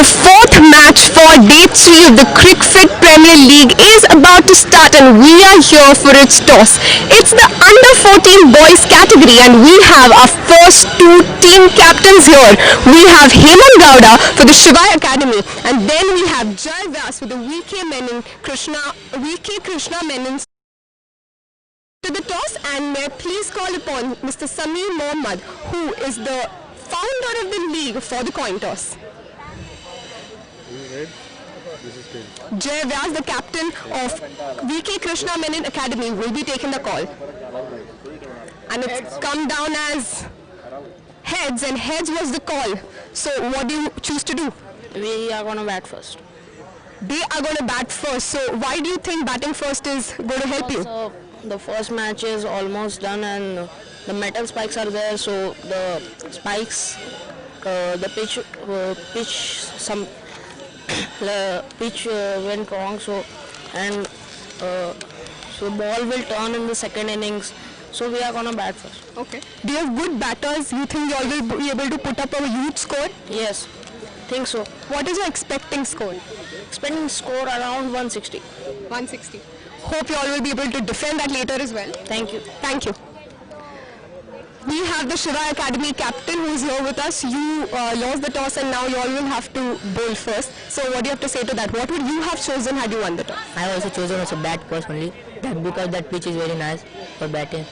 The fourth match for day 3 of the Cricfit Premier League is about to start and we are here for its toss. It's the under 14 boys category and we have our first two team captains here. We have Menon Gowda for the Shivai Academy and then we have Jai Vyas for the VK Krishna Menon to the toss, and may I please call upon Mr. Samir Mohammad, who is the founder of the league, for the coin toss. Jai Vyas, the captain of VK Krishna Menon Academy, will be taking the call. And it's come down as heads, and heads was the call. So what do you choose to do? We are going to bat first. They are going to bat first. So why do you think batting first is going to help you? So the first match is almost done and the metal spikes are there. So the spikes, the pitch went wrong. So and so ball will turn in the second innings. So we are going to bat first. Okay. Do you have good batters? You think you all will be able to put up a huge score? Yes, think so. What is your expecting score? Expecting score around 160. 160. Hope you all will be able to defend that later as well. Thank you. Thank you. We have the Shivai Academy captain who is here with us. You lost the toss and now you all will have to bowl first. So what do you have to say to that? What would you have chosen had you won the toss? I also chosen as a bat personally, because that pitch is very nice for batting.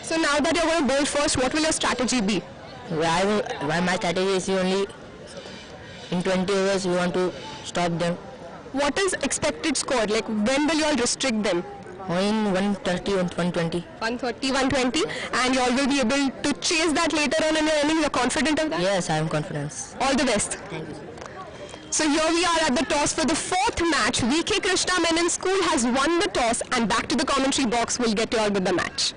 So now that you're going to bowl first, what will your strategy be? My strategy is only in 20 overs we want to stop them. What is expected score? Like when will you all restrict them? In 130 and 120. 130, 120, and you all will be able to chase that later on in your innings. You're confident of that? Yes, I am confident. All the best. Thank you. So here we are at the toss for the fourth match. VK Krishna Menon School has won the toss, and back to the commentary box. We'll get you all with the match.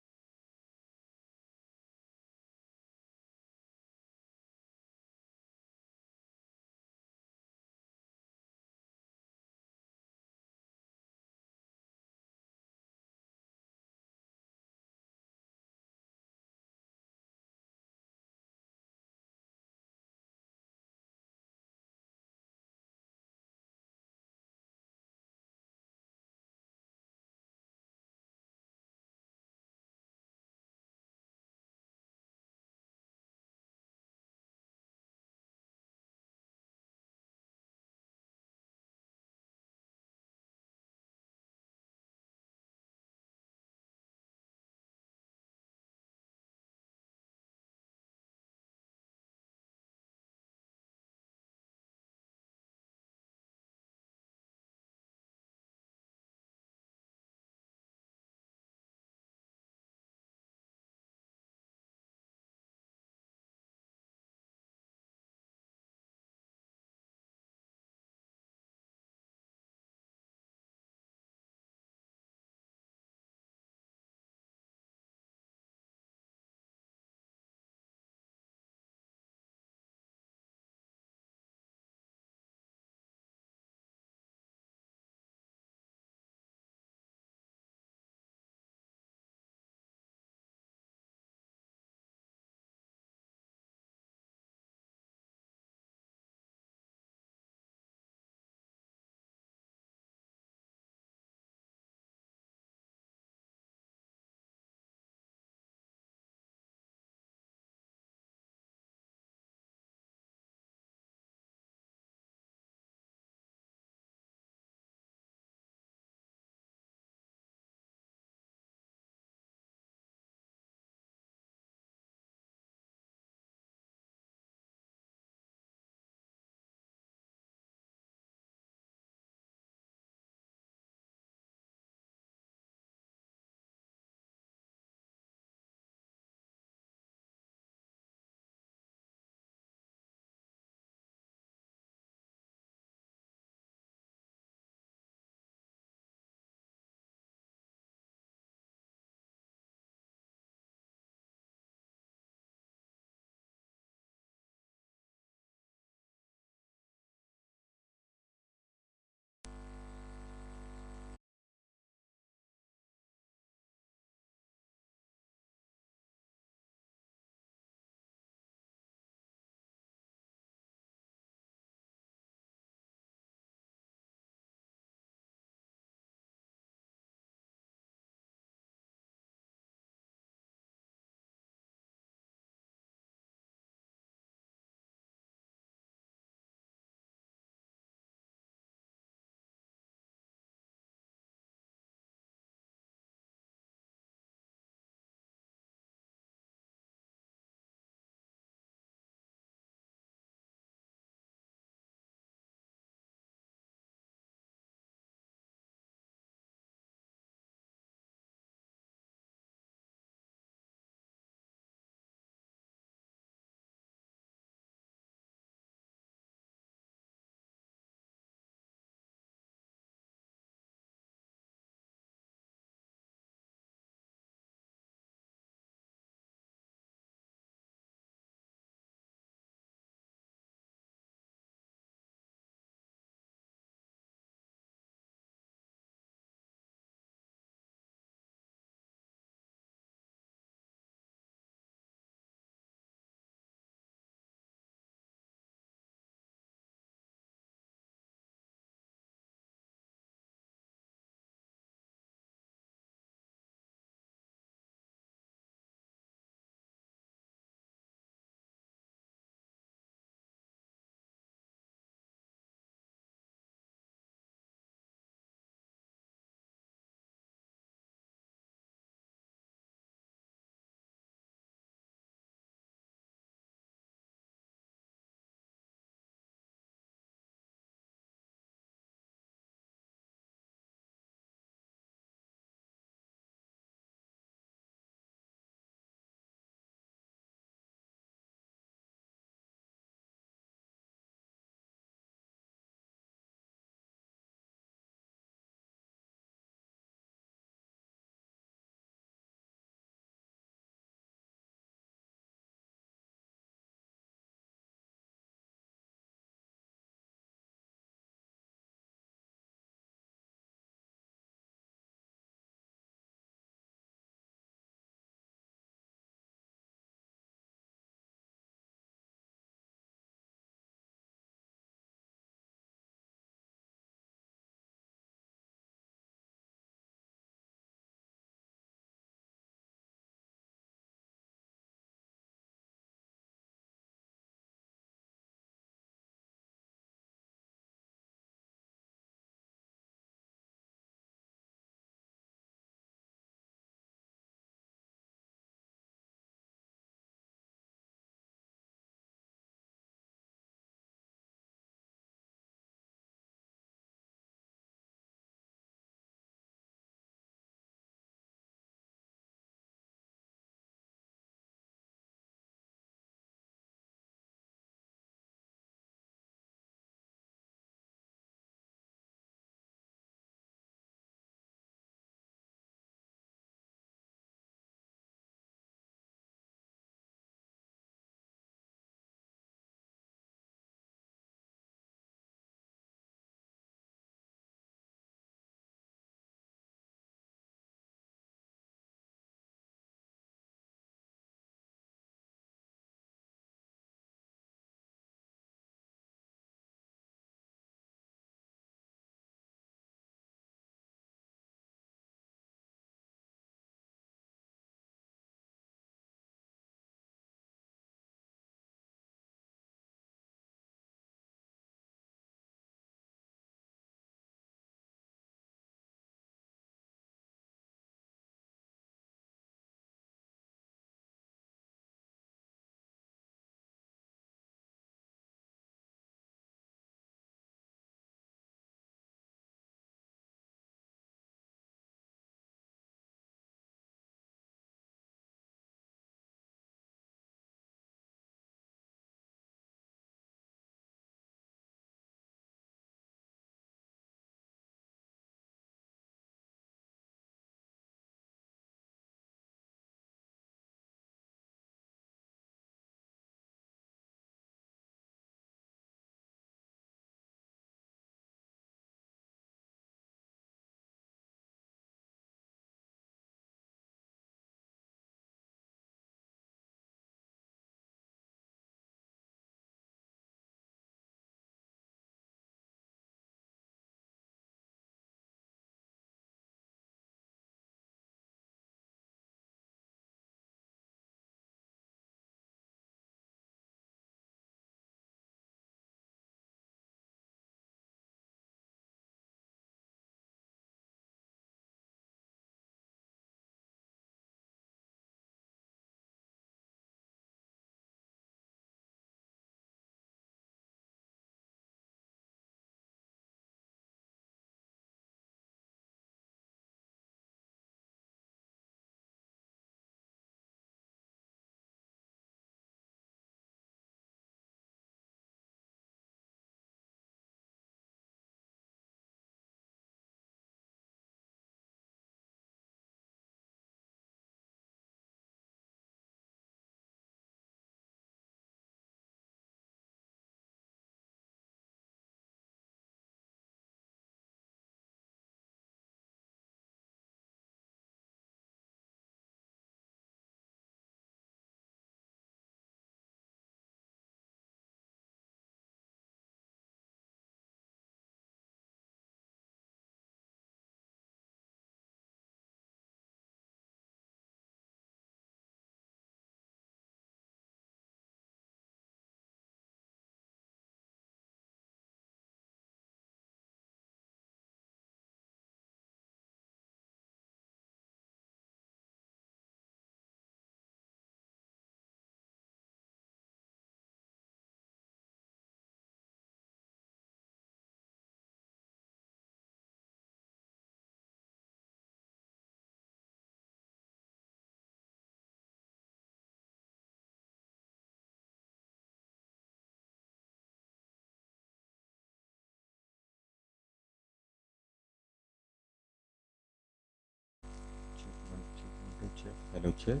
Okay.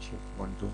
check. 1, 2.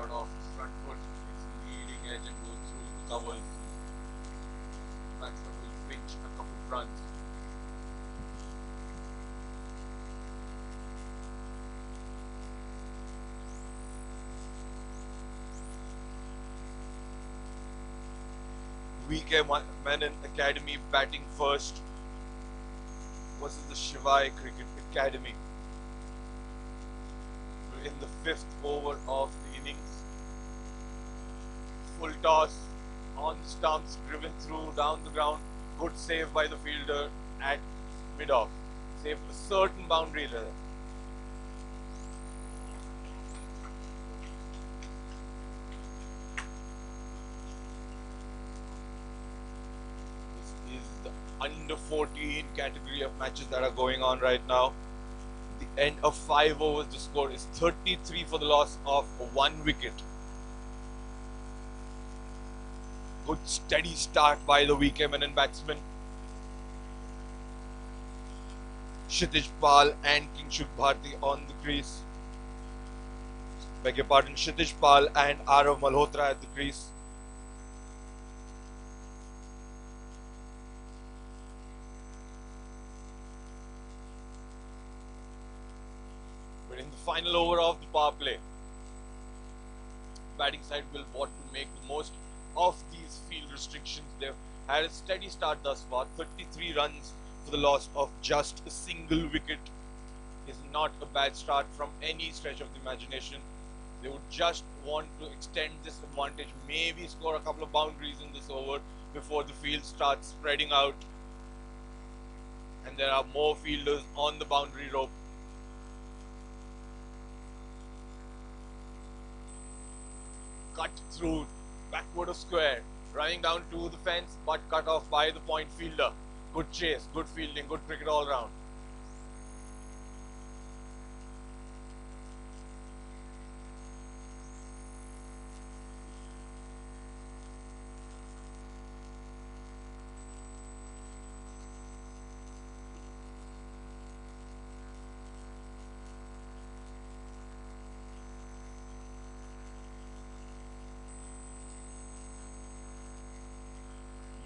shot off his front foot. It's leading edge and go through the covers. Batsman will pinch a couple of runs. Menon Academy batting first versus the Shivai Cricket Academy. We're in the 5th over of the innings. Full toss on the stumps, driven through down the ground. Good save by the fielder at mid-off. Saved a certain boundary there. This is the under 14 category of matches that are going on right now. At the end of 5 overs, the score is 33 for the loss of 1 wicket. Good steady start by the Menon batsmen. Kshitij Pal and Kingshuk Bharti on the crease. Beg your pardon, Kshitij Pal and Arav Malhotra at the crease. We're in the final over of the power play. Batting side will want to make the most of these field restrictions. They've had a steady start thus far. 33 runs for the loss of just a single wicket is not a bad start from any stretch of the imagination. They would just want to extend this advantage, maybe score a couple of boundaries in this over before the field starts spreading out and there are more fielders on the boundary rope. Cut through backward of square, running down to the fence, but cut off by the point fielder. Good chase, good fielding, good cricket all round.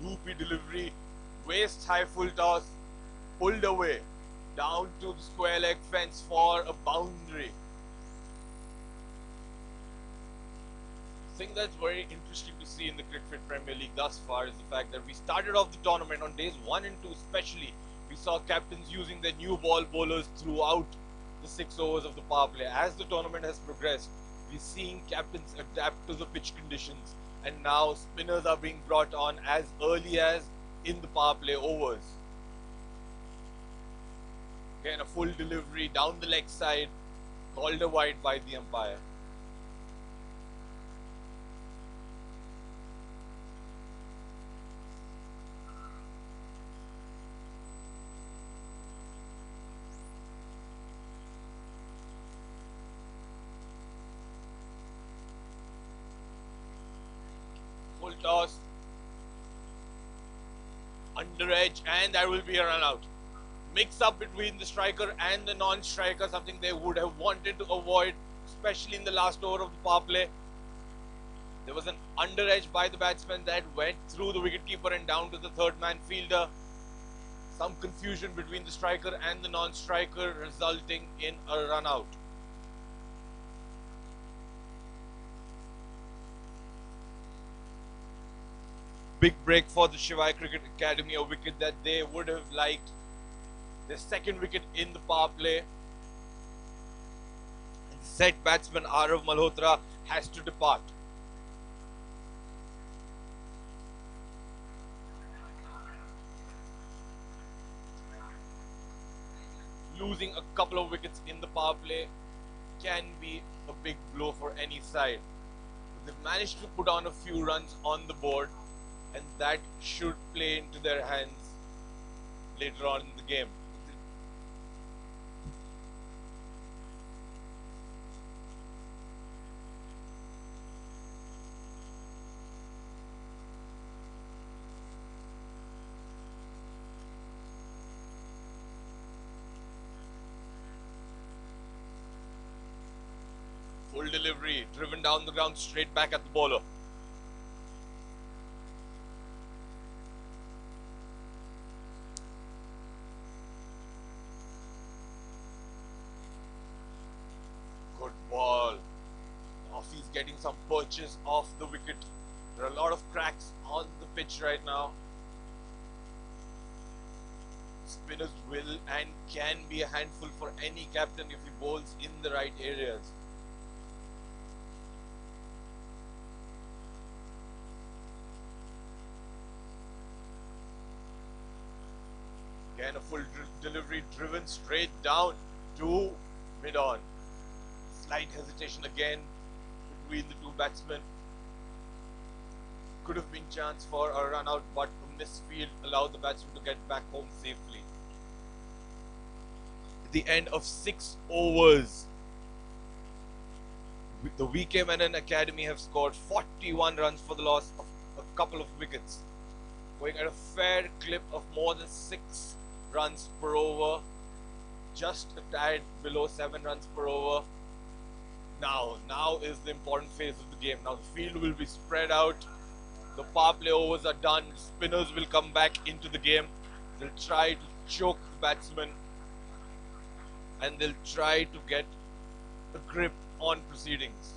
Loopy delivery, waist high full toss, pulled away, down to the square leg fence for a boundary. The thing that's very interesting to see in the Cricfit Premier League thus far is the fact that we started off the tournament on days 1 and 2 especially. We saw captains using their new ball bowlers throughout the 6 overs of the power play. As the tournament has progressed, we're seeing captains adapt to the pitch conditions. And now spinners are being brought on as early as in the power play overs. Again, a full delivery down the leg side, called a wide by the umpire. Full toss, under edge, and there will be a run out. Mix up between the striker and the non-striker, something they would have wanted to avoid, especially in the last over of the power play. There was an under edge by the batsman that went through the wicketkeeper and down to the third man fielder. Some confusion between the striker and the non-striker, resulting in a run out. Big break for the Shivai Cricket Academy, a wicket that they would have liked. Their second wicket in the power play. And the set batsman Arav Malhotra has to depart. Losing a couple of wickets in the power play can be a big blow for any side. They've managed to put on a few runs on the board, and that should play into their hands later on in the game. Full delivery, driven down the ground straight back at the bowler. Good ball. Off he's getting some perches off the wicket. There are a lot of cracks on the pitch right now. Spinners will and can be a handful for any captain if he bowls in the right areas. Again, a full delivery driven straight down to mid-on. Slight hesitation again between the two batsmen. Could have been chance for a run out, but a misfield allowed the batsman to get back home safely. At the end of 6 overs, the VK Menon Academy have scored 41 runs for the loss of a couple of wickets, going at a fair clip of more than 6 runs per over, just a tad below 7 runs per over. Now is the important phase of the game. Now the field will be spread out. The power play overs are done. Spinners will come back into the game. They'll try to choke the batsman and they'll try to get a grip on proceedings.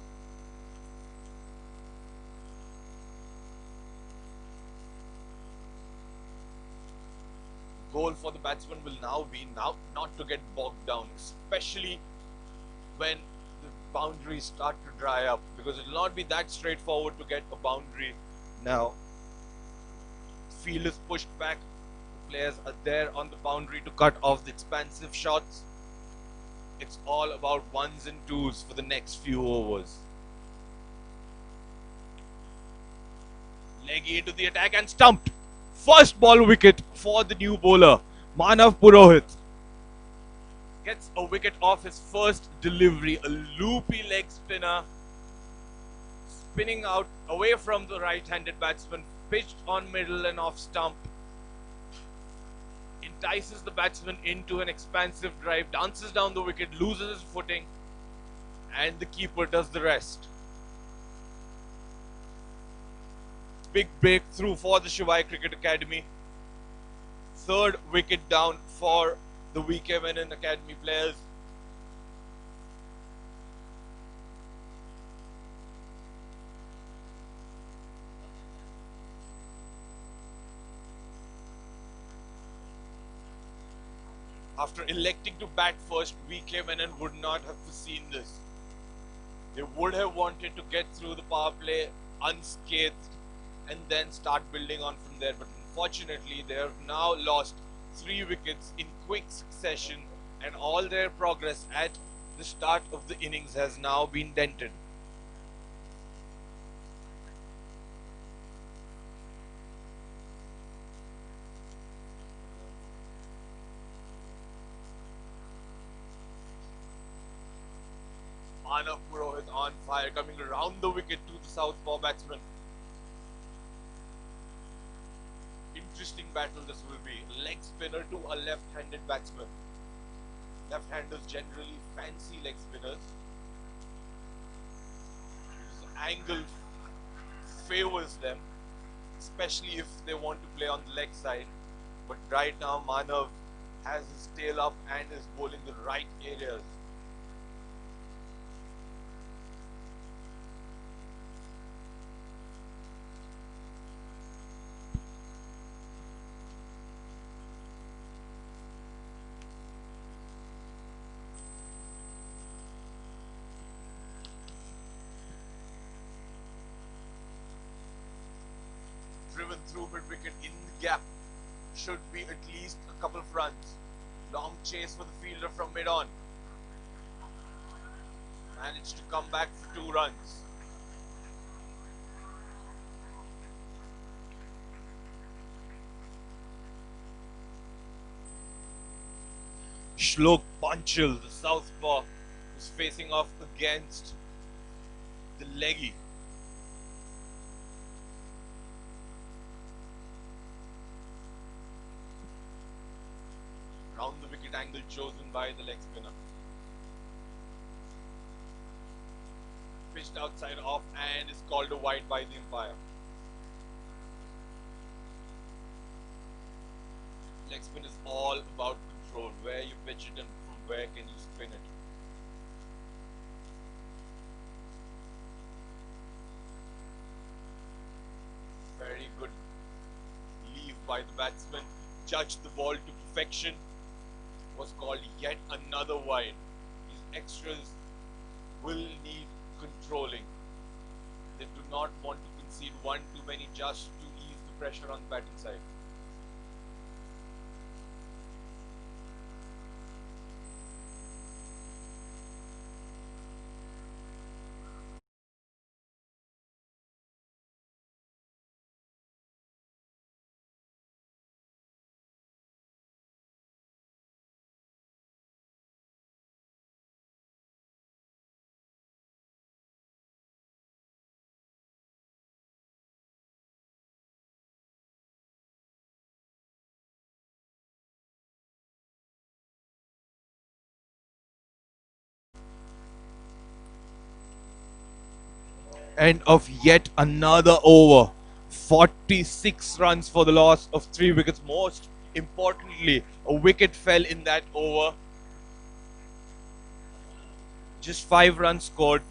Goal for the batsman will now be not to get bogged down, especially when the boundaries start to dry up, because it will not be that straightforward to get a boundary now. Field is pushed back. The players are there on the boundary to cut off the expansive shots. It's all about ones and twos for the next few overs. Leggy into the attack and stumped. First ball wicket for the new bowler, Manav Purohit. Gets a wicket off his first delivery, a loopy leg spinner, spinning out away from the right-handed batsman, pitched on middle and off stump. Entices the batsman into an expansive drive, dances down the wicket, loses his footing, and the keeper does the rest. Big breakthrough for the Shivai Cricket Academy. Third wicket down for the VK Menon Academy players. After electing to bat first, VK Menon would not have foreseen this. They would have wanted to get through the power play unscathed and then start building on from there. But unfortunately, they have now lost 3 wickets in quick succession, and all their progress at the start of the innings has now been dented. Manav Purohit on fire, coming around the wicket to the southpaw batsman. Interesting battle this will be. Leg spinner to a left-handed batsman. Left-handers generally fancy leg spinners. This angle favors them, especially if they want to play on the leg side. But right now Manav has his tail up and is bowling the right areas. Driven through mid-wicket in the gap, should be at least a couple of runs. Long chase for the fielder from mid-on. Managed to come back for 2 runs. Shlok Panchal, the southpaw, was facing off against the leggy. Round the wicket angle chosen by the leg spinner. outside off and is called a wide by the umpire. Leg spin is all about control, where you pitch it and from where can you spin it. Very good leave by the batsman. Judged the ball to perfection. Was called yet another wide. These extras will need controlling. They do not want to concede one too many just to ease the pressure on the batting side. End of yet another over. 46 runs for the loss of 3 wickets. Most importantly, a wicket fell in that over. Just 5 runs scored.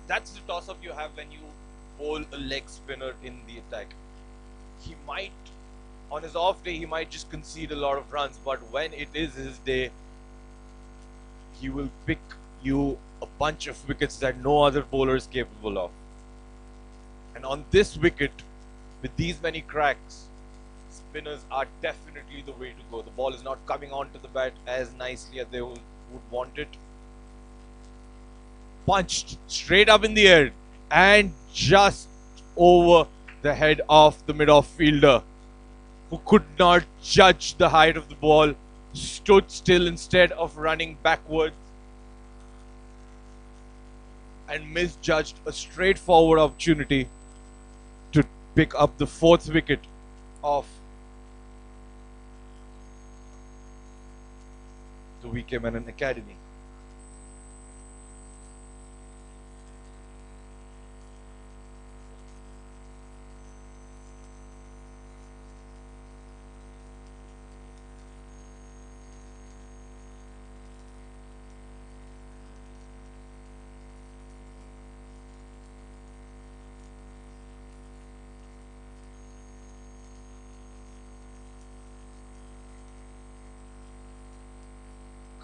That's the toss up you have when you bowl a leg spinner in the attack. He might, on his off day, he might just concede a lot of runs, but when it is his day, he will pick you a bunch of wickets that no other bowler is capable of. And on this wicket, with these many cracks, spinners are definitely the way to go. The ball is not coming onto the bat as nicely as they would want it. Punched straight up in the air and just over the head of the mid-off fielder, who could not judge the height of the ball, stood still instead of running backwards, and misjudged a straightforward opportunity to pick up the 4th wicket of the VK Menon Academy.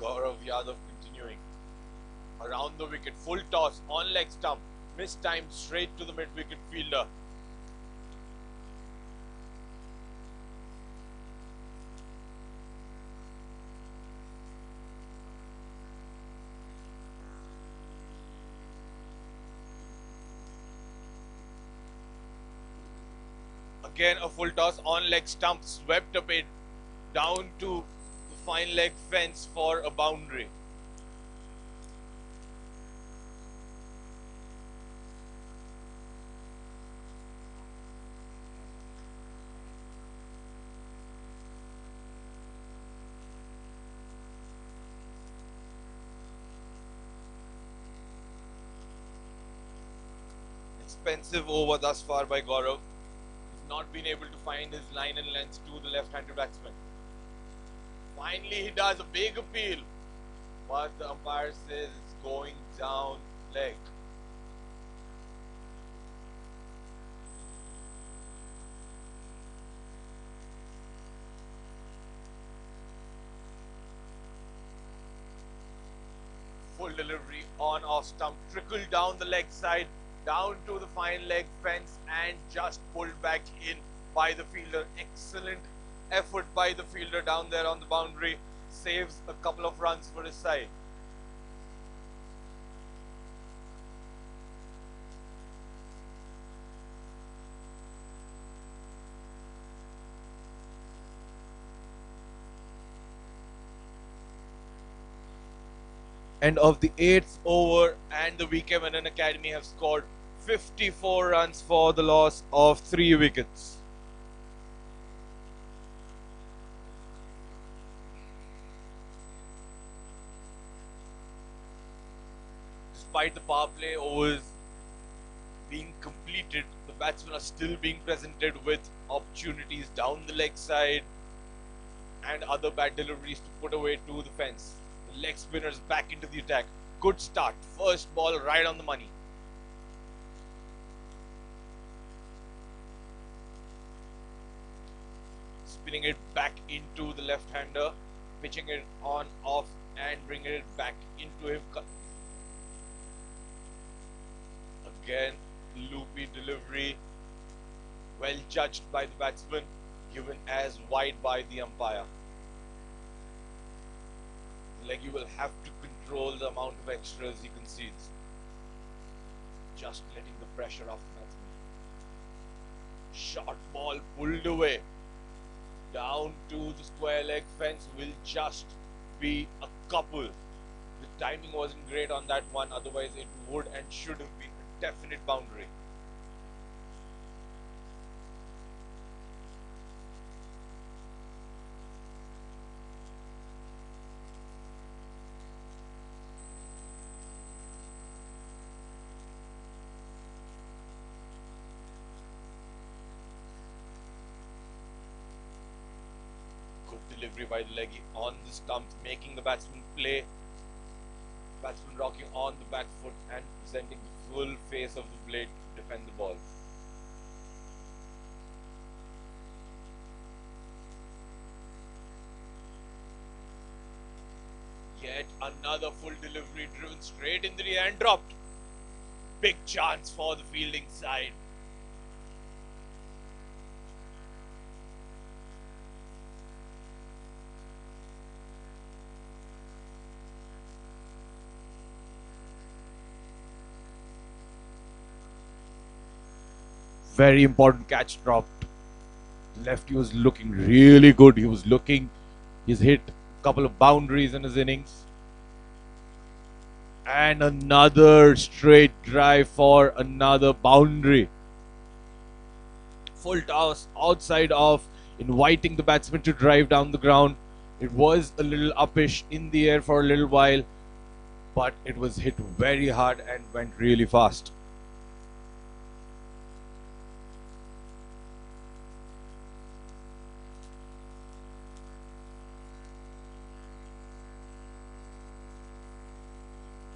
Gaurav Yadav continuing. Around the wicket, full toss, on leg stump, mistimed straight to the mid-wicket fielder. Again a full toss, on leg stump, swept a bit down to the fine leg fence for a boundary. Expensive over thus far by Gaurav. He's not been able to find his line and length to the left-handed batsman. Finally, he does a big appeal, but the umpire says it's going down leg. Full delivery on off stump, trickled down the leg side, down to the fine leg fence and just pulled back in by the fielder. Excellent effort by the fielder down there on the boundary. Saves a couple of runs for his side. End of the 8th over and the VK Menon Academy have scored 54 runs for the loss of 3 wickets. Despite the power play overs being completed, the batsmen are still being presented with opportunities down the leg side and other bad deliveries to put away to the fence. The leg spinners back into the attack. Good start. First ball right on the money. Spinning it back into the left-hander, pitching it on, off, and bringing it back into him. Again, loopy delivery, well judged by the batsman, given as wide by the umpire. Leggy will have to control the amount of extras he concedes. Just letting the pressure off the batsman. Short ball pulled away. Down to the square leg fence will just be a couple. The timing wasn't great on that one, otherwise it would and should have been a definite boundary. Delivery by the leggy on the stump, making the batsman play. Batsman rocking on the back foot and presenting the full face of the blade to defend the ball. Yet another full delivery driven straight into the air and dropped. Big chance for the fielding side. Very important catch dropped. Lefty was looking really good. He's hit a couple of boundaries in his innings. And another straight drive for another boundary. Full toss outside off, inviting the batsman to drive down the ground. It was a little uppish in the air for a little while, but it was hit very hard and went really fast.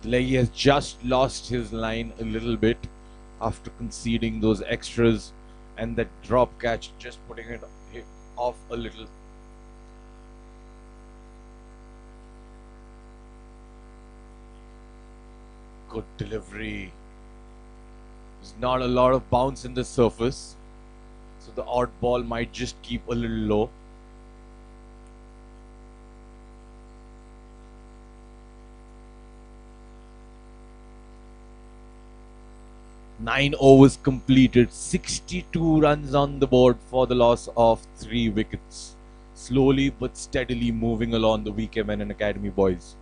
Leggy has just lost his line a little bit after conceding those extras, and that drop catch just putting it off a little. Good delivery. There's not a lot of bounce in the surface, so the odd ball might just keep a little low. Nine overs completed, 62 runs on the board for the loss of 3 wickets. Slowly but steadily moving along the weekend Menon Academy boys.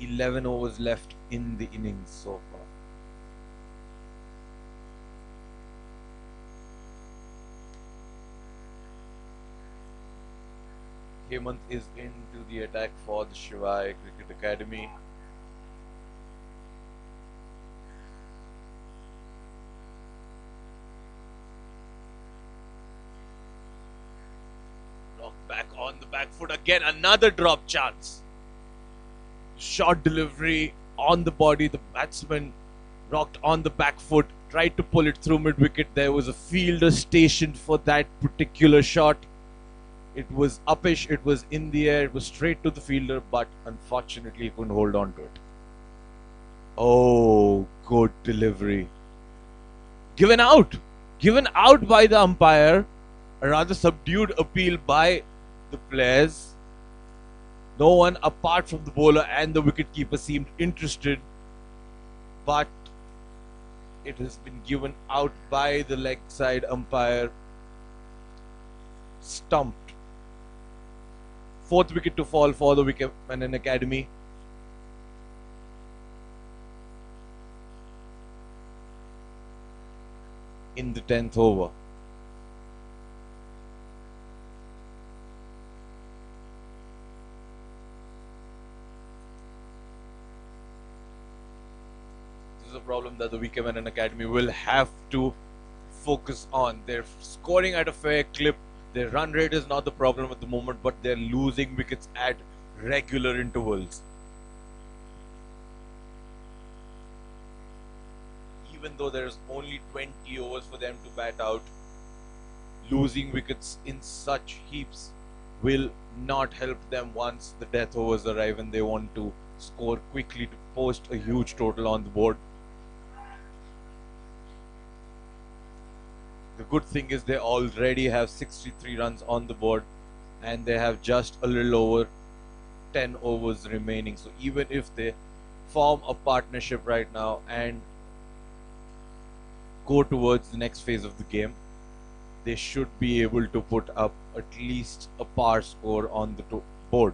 "11 overs left in the innings so far. Hemant is into the attack for the Shivai Cricket Academy. Knocked back on the back foot again, another drop chance. Short delivery on the body, the batsman rocked on the back foot, tried to pull it through mid-wicket. There was a fielder stationed for that particular shot. It was uppish, it was in the air, it was straight to the fielder, but unfortunately he couldn't hold on to it. Oh, good delivery. Given out by the umpire. A rather subdued appeal by the players. No one apart from the bowler and the wicketkeeper seemed interested, but it has been given out by the leg side umpire. Stumped. 4th wicket to fall for the Menon Academy. In the 10th over. a problem that the Menon Academy will have to focus on. They're scoring at a fair clip. Their run rate is not the problem at the moment, but they're losing wickets at regular intervals. Even though there's only 20 overs for them to bat out, losing wickets in such heaps will not help them once the death overs arrive and they want to score quickly to post a huge total on the board. The good thing is they already have 63 runs on the board and they have just a little over 10 overs remaining. So even if they form a partnership right now and go towards the next phase of the game, they should be able to put up at least a par score on the board.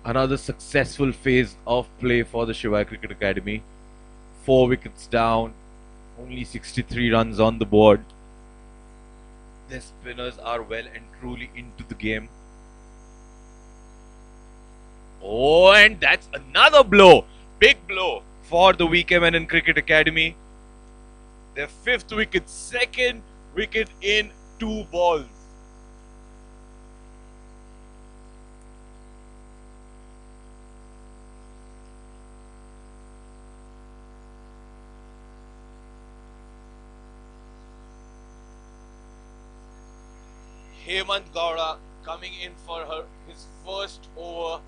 Another successful phase of play for the Shivai Cricket Academy. 4 wickets down, only 63 runs on the board. Their spinners are well and truly into the game. Oh, and that's another blow. Big blow for the Menon Cricket Academy. Their 5th wicket, 2nd wicket in 2 balls. Hemant Gowda coming in for his first over.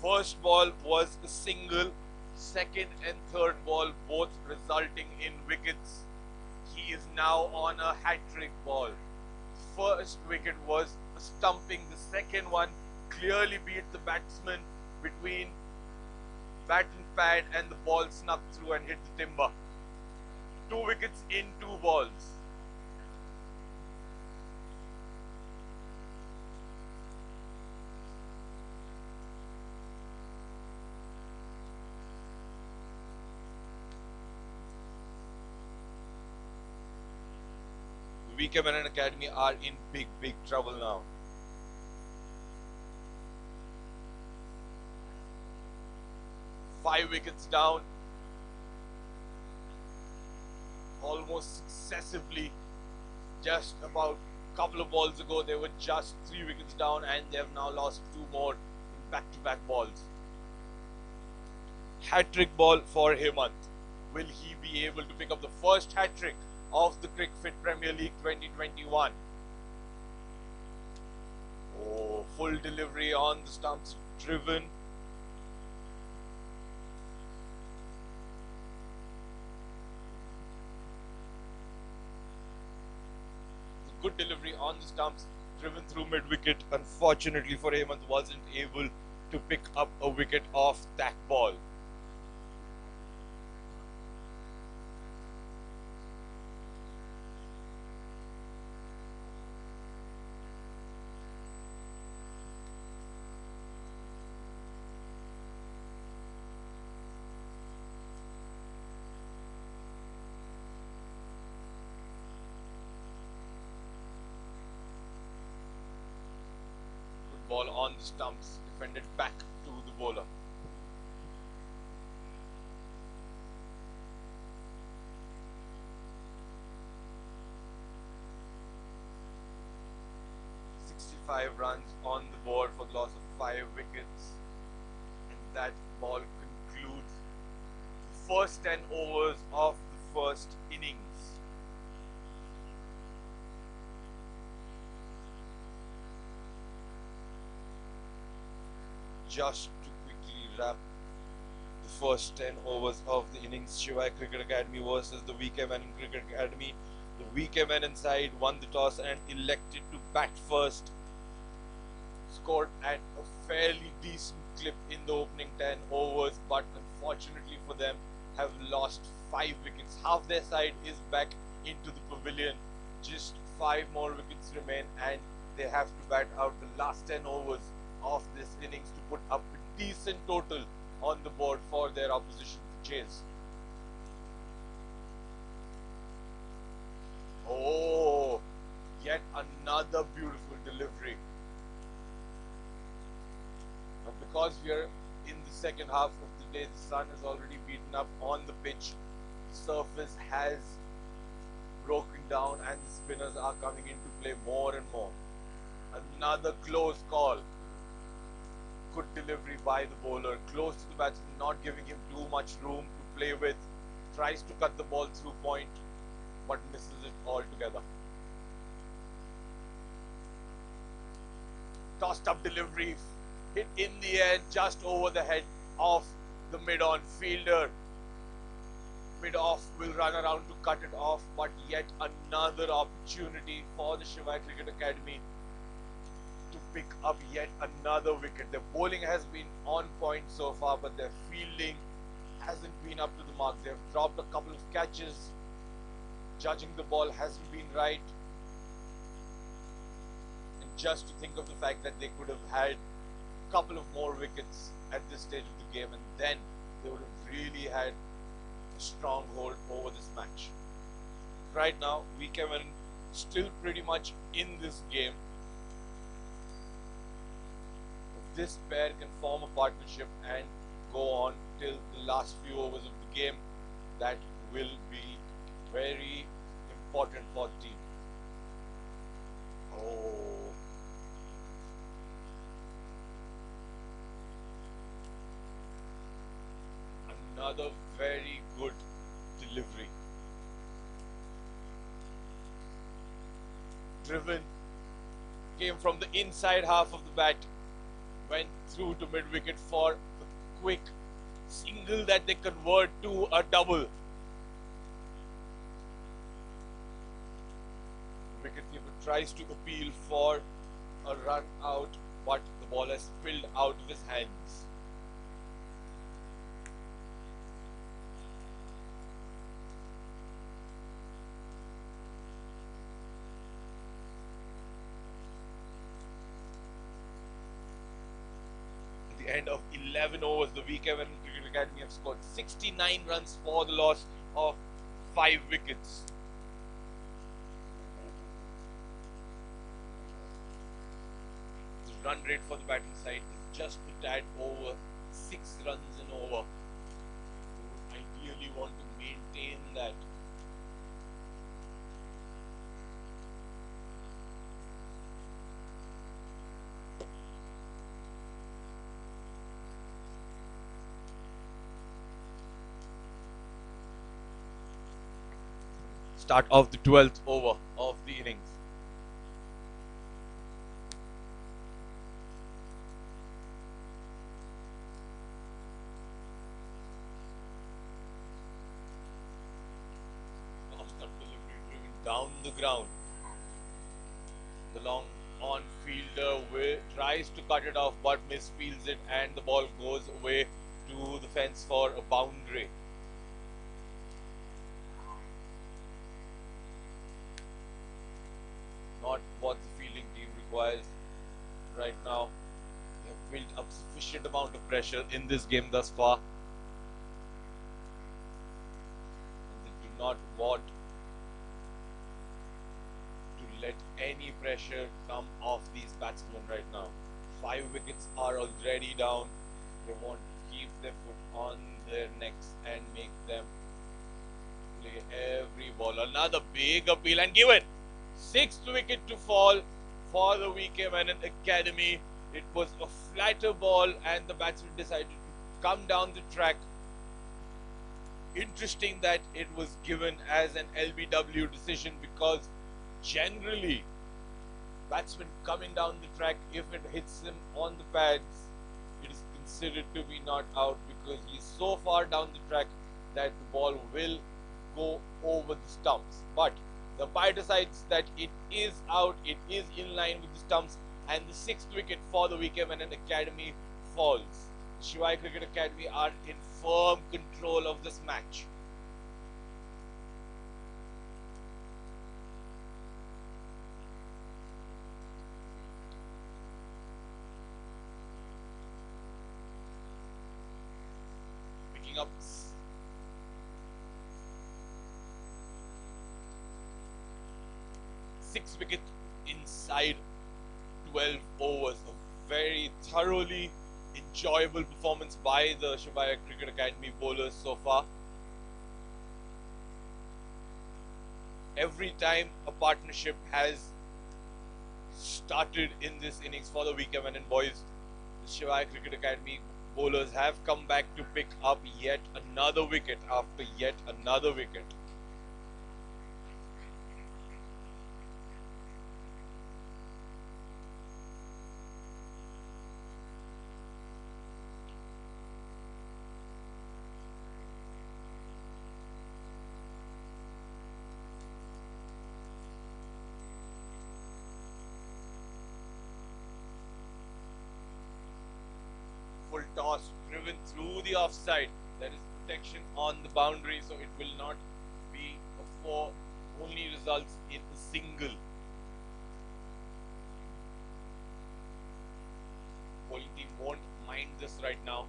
First ball was a single, second and third ball both resulting in wickets. He is now on a hat-trick ball. First wicket was a stumping, the second one clearly beat the batsman between bat and pad and the ball snuck through and hit the timber. 2 wickets in 2 balls. Menon Academy are in big trouble now. Five wickets down, almost successively. Just about a couple of balls ago, they were just 3 wickets down, and they have now lost 2 more in back-to-back balls. Hat-trick ball for Hemant. Will he be able to pick up the first hat-trick of the Cricfit Premier League 2021? Oh, full delivery on the stumps, driven. Good delivery on the stumps, driven through mid-wicket. Unfortunately for Hemant, wasn't able to pick up a wicket off that ball. Ball on the stumps, defended back to the bowler. "65 runs on the board for the loss of 5 wickets, and that ball concludes the first 10 overs of the first innings. Just to quickly wrap the first 10 overs of the innings, Shivai Cricket Academy versus the Menon Cricket Academy. The Menon side won the toss and elected to bat first. Scored at a fairly decent clip in the opening 10 overs, but unfortunately for them, have lost 5 wickets. Half their side is back into the pavilion. Just 5 more wickets remain, and They have to bat out the last 10 overs of this innings to put up a decent total on the board for their opposition to chase. Oh, yet another beautiful delivery. But because we are in the second half of the day, the sun has already beaten up on the pitch. The surface has broken down and the spinners are coming into play more and more. Another close call. Good delivery by the bowler. Close to the batsman, not giving him too much room to play with. Tries to cut the ball through point, but misses it altogether. Tossed up delivery, hit in the air just over the head of the mid-on fielder. Mid-off will run around to cut it off, but yet another opportunity for the Shivai Cricket Academy to pick up yet another wicket. Their bowling has been on point so far, but their fielding hasn't been up to the mark. They've dropped a couple of catches. Judging the ball hasn't been right. And just to think of the fact that they could have had a couple of more wickets at this stage of the game, and then they would have really had a stronghold over this match. Right now, Menon still pretty much in this game. If this pair can form a partnership and go on till the last few overs of the game, that will be very important for the team. Oh, another very good delivery. Driven, came from the inside half of the bat, went through to mid wicket for a quick single that they convert to a double. Wicketkeeper tries to appeal for a run out, but the ball has spilled out of his hands. At the end of 11 overs, the Menon Cricket Academy have scored 69 runs for the loss of 5 wickets. The run rate for the batting side is just a tad over 6 runs an over. We would ideally want to maintain that. Start of the 12th over of the innings. Tossed up delivery driven down the ground. The long on fielder tries to cut it off but misfields it, and the ball goes away to the fence for a boundary. Not what the fielding team requires right now. They have built up sufficient amount of pressure in this game thus far. And they do not want to let any pressure come off these batsmen right now. 5 wickets are already down. They want to keep their foot on their necks and make them play every ball. Another big appeal and given. 6th wicket to fall for the Menon Academy. It was a flatter ball and the batsman decided to come down the track. Interesting that it was given as an LBW decision, because generally batsman coming down the track, if it hits him on the pads, it is considered to be not out, because he is so far down the track that the ball will go over the stumps. But the umpire decides that it is out, it is in line with the stumps, and the 6th wicket for the Menon Academy falls. The Shivai Cricket Academy are in firm control of this match. picking up 6 wickets inside 12 overs. A very thoroughly enjoyable performance by the Shivai Cricket Academy bowlers so far. Every time a partnership has started in this innings for the weekend and boys, the Shivai Cricket Academy bowlers have come back to pick up yet another wicket after yet another wicket. Full toss driven through the offside. There is protection on the boundary, so it will not be a four, only results in a single. Bowling team won't mind this right now.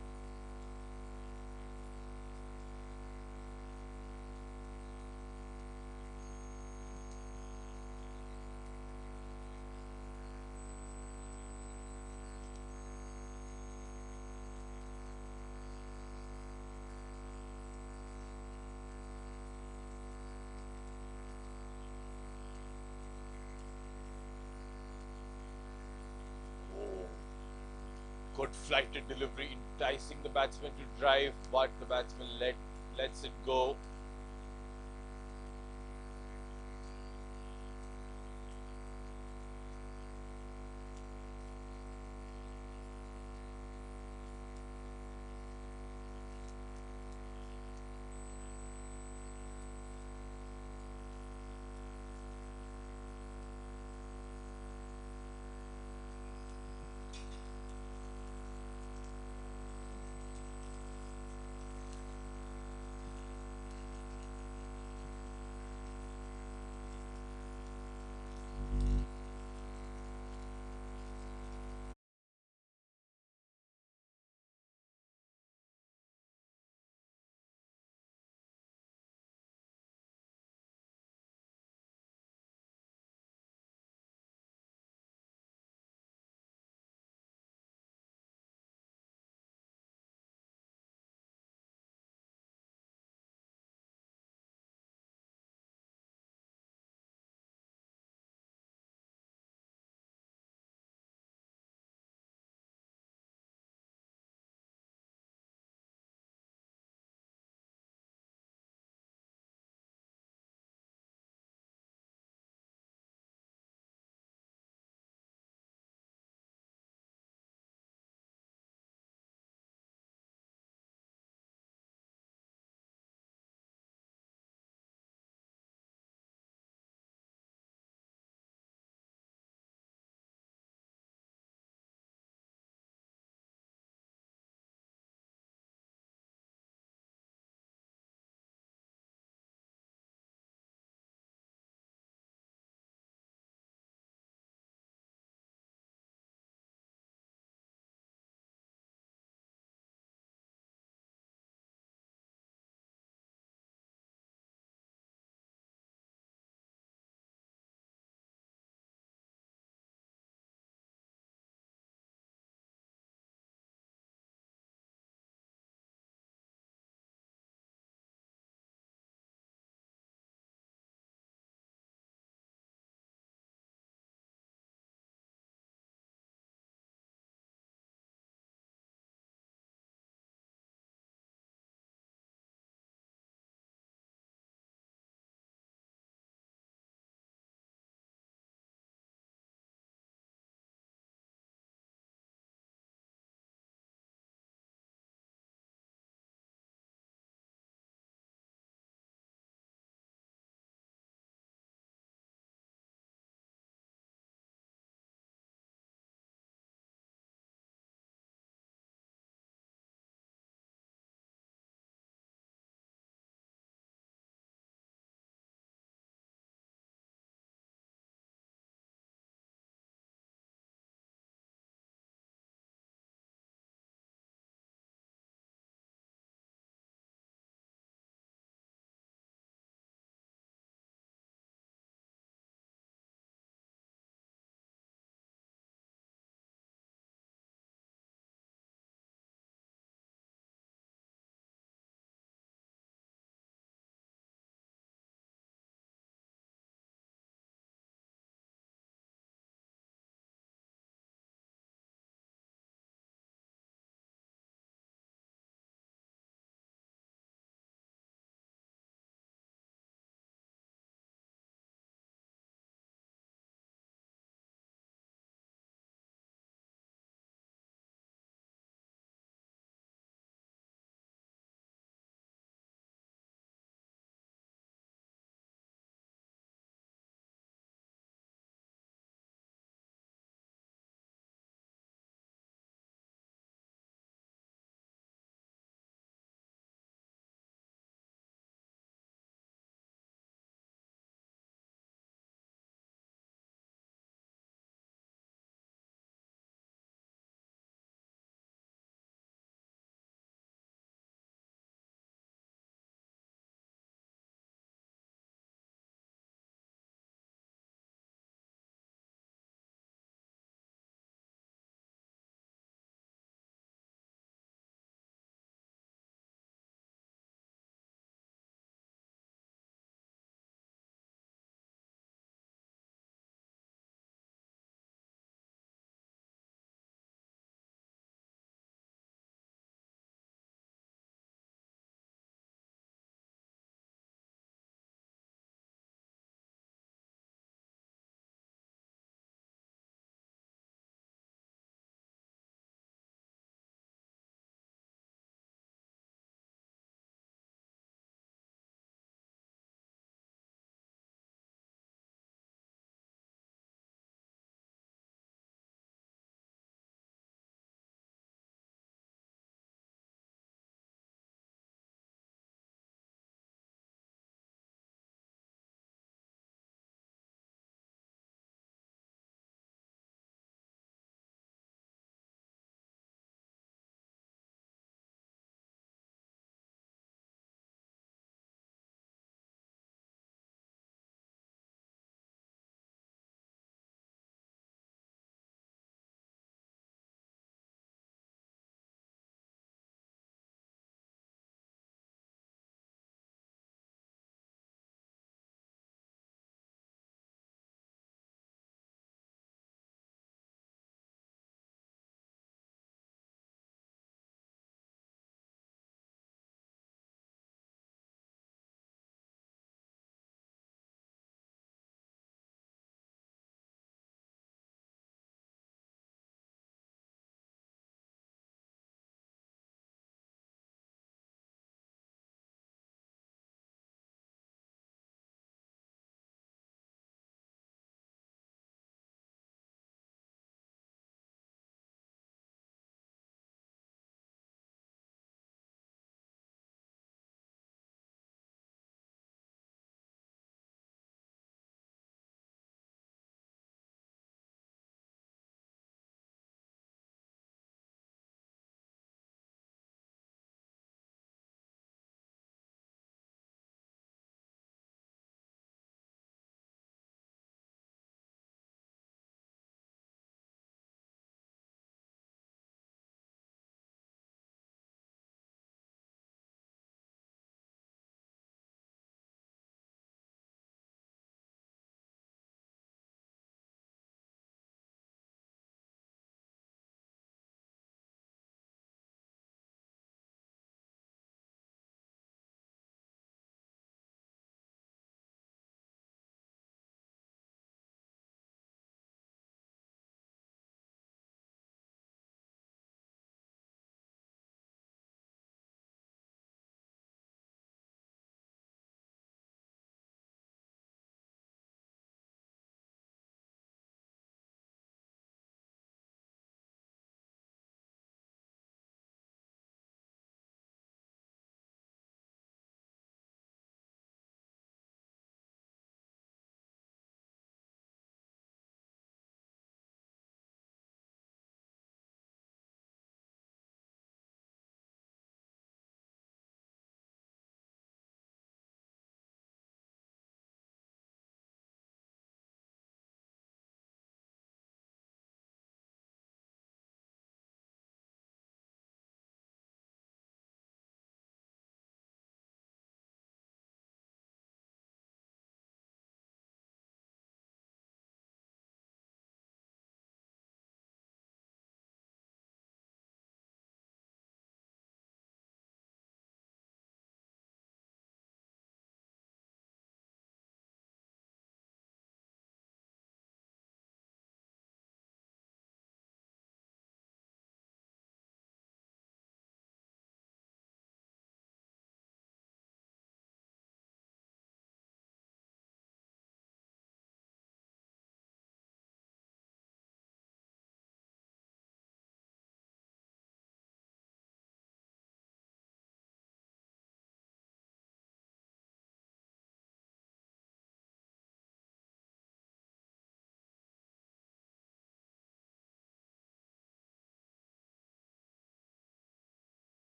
Good flighted delivery, enticing the batsman to drive, but the batsman lets it go.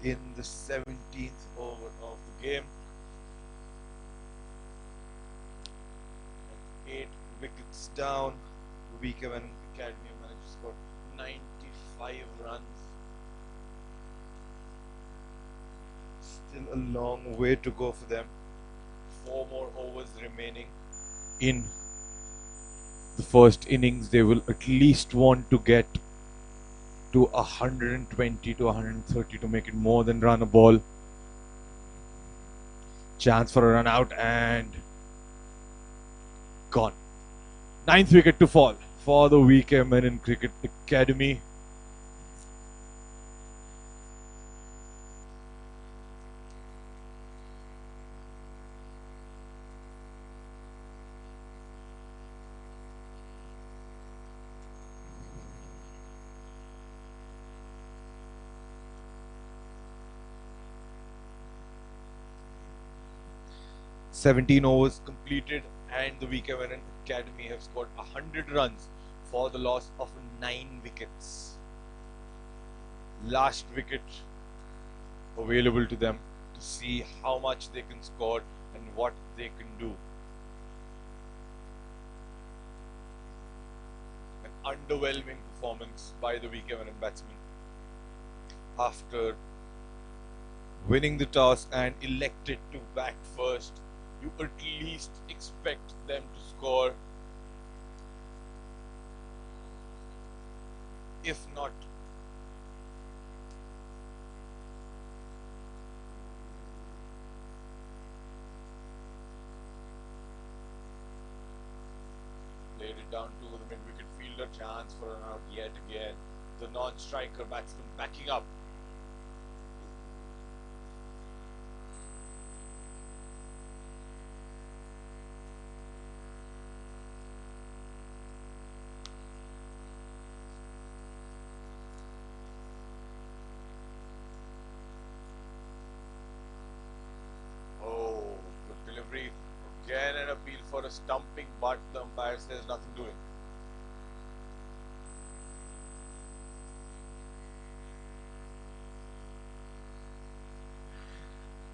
in the 17th over of the game. 8 wickets down. VK1 Academy managed to score 95 runs. Still a long way to go for them. 4 more overs remaining in the first innings. They will at least want to get to 120 to 130 to make it more than run a ball. Chance for a run out and gone. 9th wicket to fall for the VK Menon Cricket Academy. "17 overs completed and the VK Menon Academy have scored 100 runs for the loss of 9 wickets. Last wicket available to them to see how much they can score and what they can do. An underwhelming performance by the VK Menon batsmen after winning the toss and elected to bat first. You at least expect them to score, if not laid it down to the mid-wicket fielder. Chance for an out yet again. The non-striker batsman backing up. Oh, good delivery. Again an appeal for a stumping, but the umpire says nothing doing.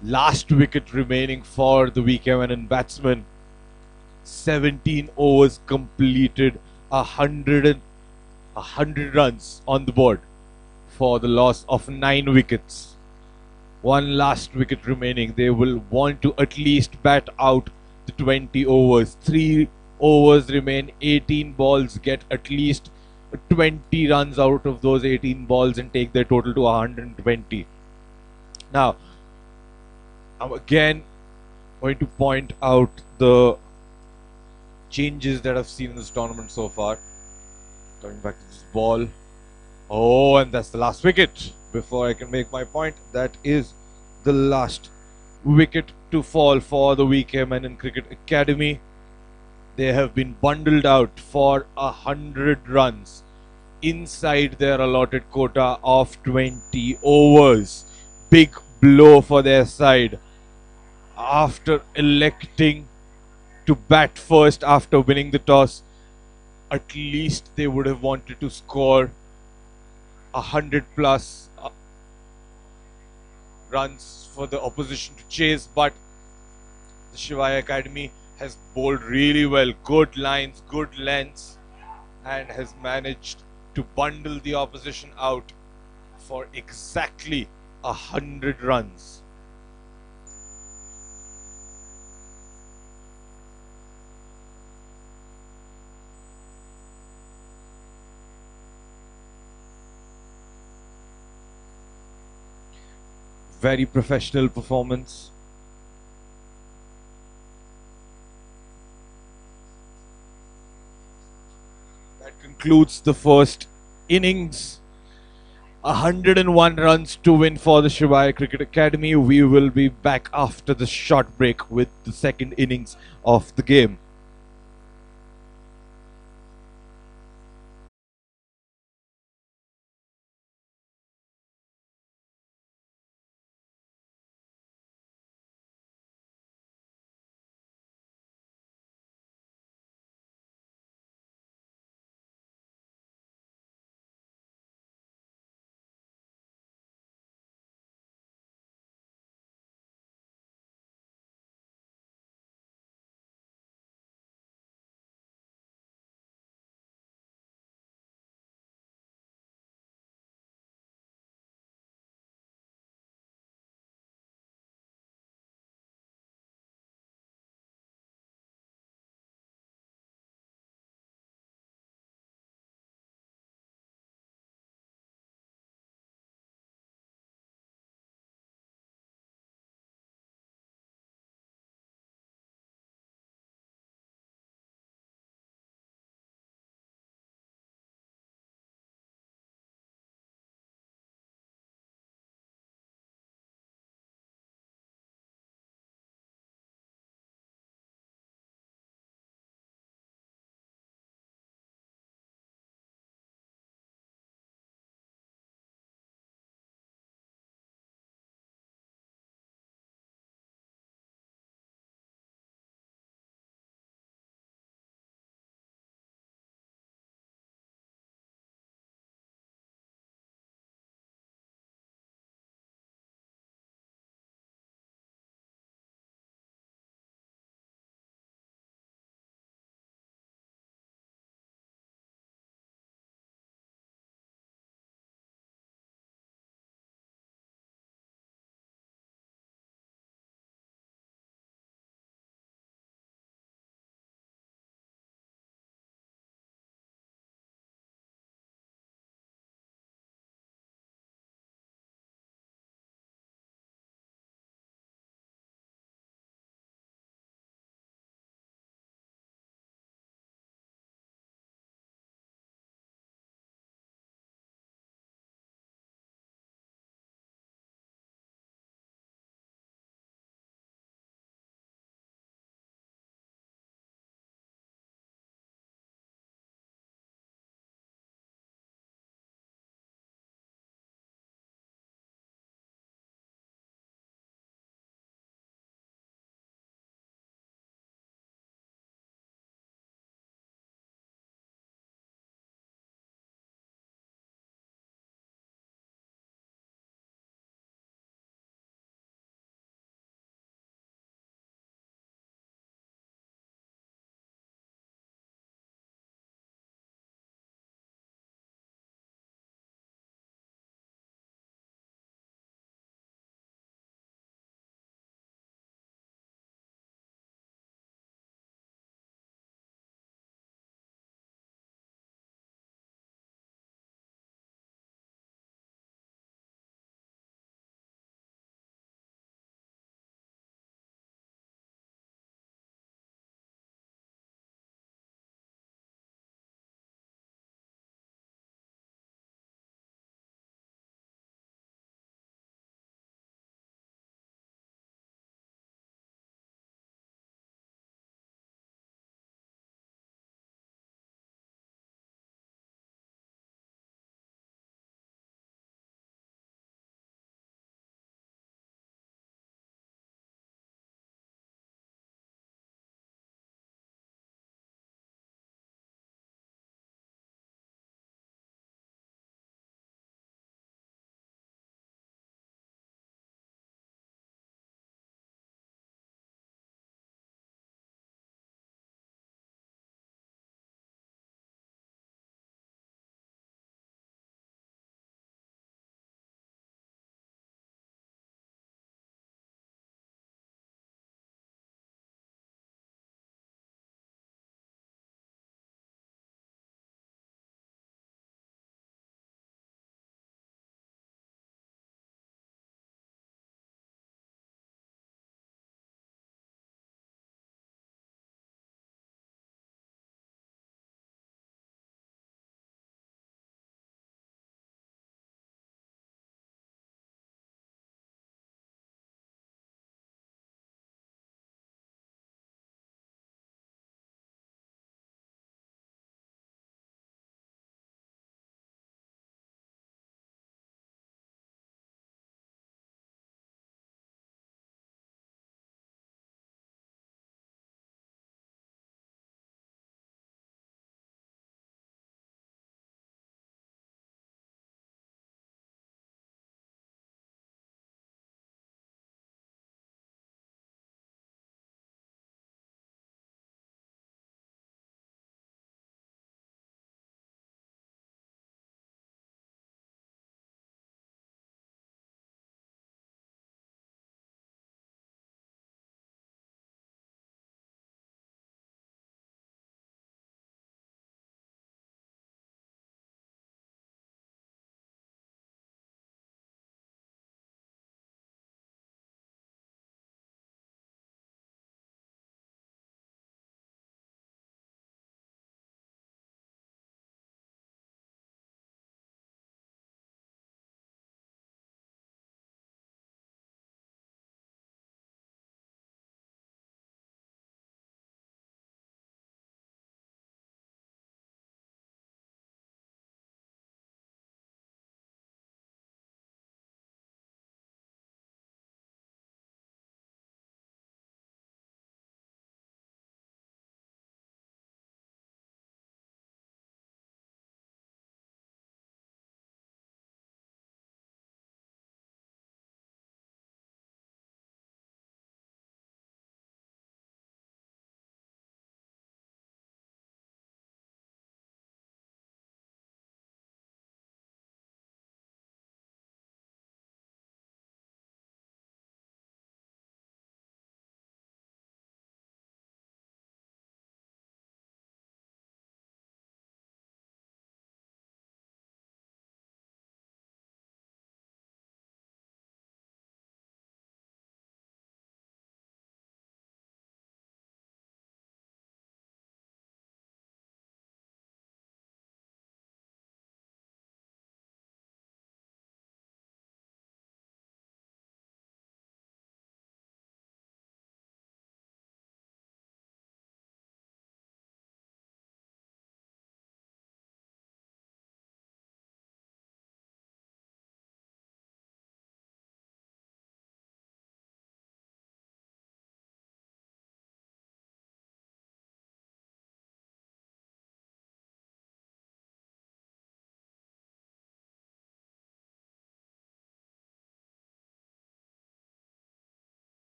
Last wicket remaining for the VK Menon batsman. 17 overs completed, 100 runs on the board for the loss of 9 wickets. One last wicket remaining. They will want to at least bat out the 20 overs. 3 overs remain, 18 balls. Get at least 20 runs out of those 18 balls and take their total to 120. Now, I'm again going to point out the changes that I've seen in this tournament so far. Coming back to this ball. Oh, and that's the last wicket. Before I can make my point, that is the last wicket to fall for the VK Menon Cricket Academy. They have been bundled out for 100 runs inside their allotted quota of 20 overs. Big blow for their side after electing to bat first after winning the toss. At least they would have wanted to score 100 plus runs for the opposition to chase, but the Shivai Academy has bowled really well. Good lines, good lengths, and has managed to bundle the opposition out for exactly 100 runs. Very professional performance. That concludes the first innings. 101 runs to win for the Shivai Cricket Academy. We will be back after the short break with the second innings of the game.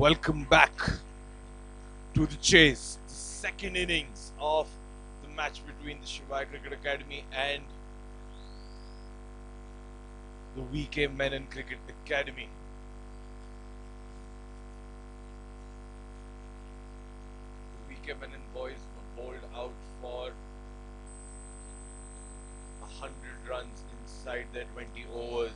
Welcome back to the chase. The second innings of the match between the Shivai Cricket Academy and the VK Menon Cricket Academy. The VK Menon boys were bowled out for 100 runs inside their 20 overs.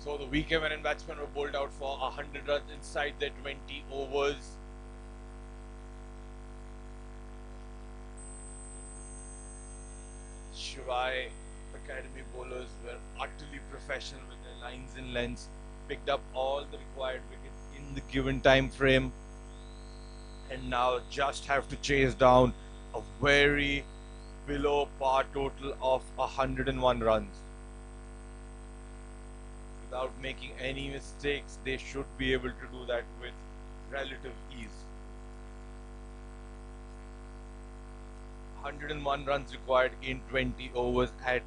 So the VK Menon batsmen were bowled out for 100 runs inside their 20 overs. Shivai Academy bowlers were utterly professional with their lines and lengths, picked up all the required wickets in the given time frame, and now just have to chase down a very below par total of 101 runs. Without making any mistakes, they should be able to do that with relative ease. 101 runs required in 20 overs at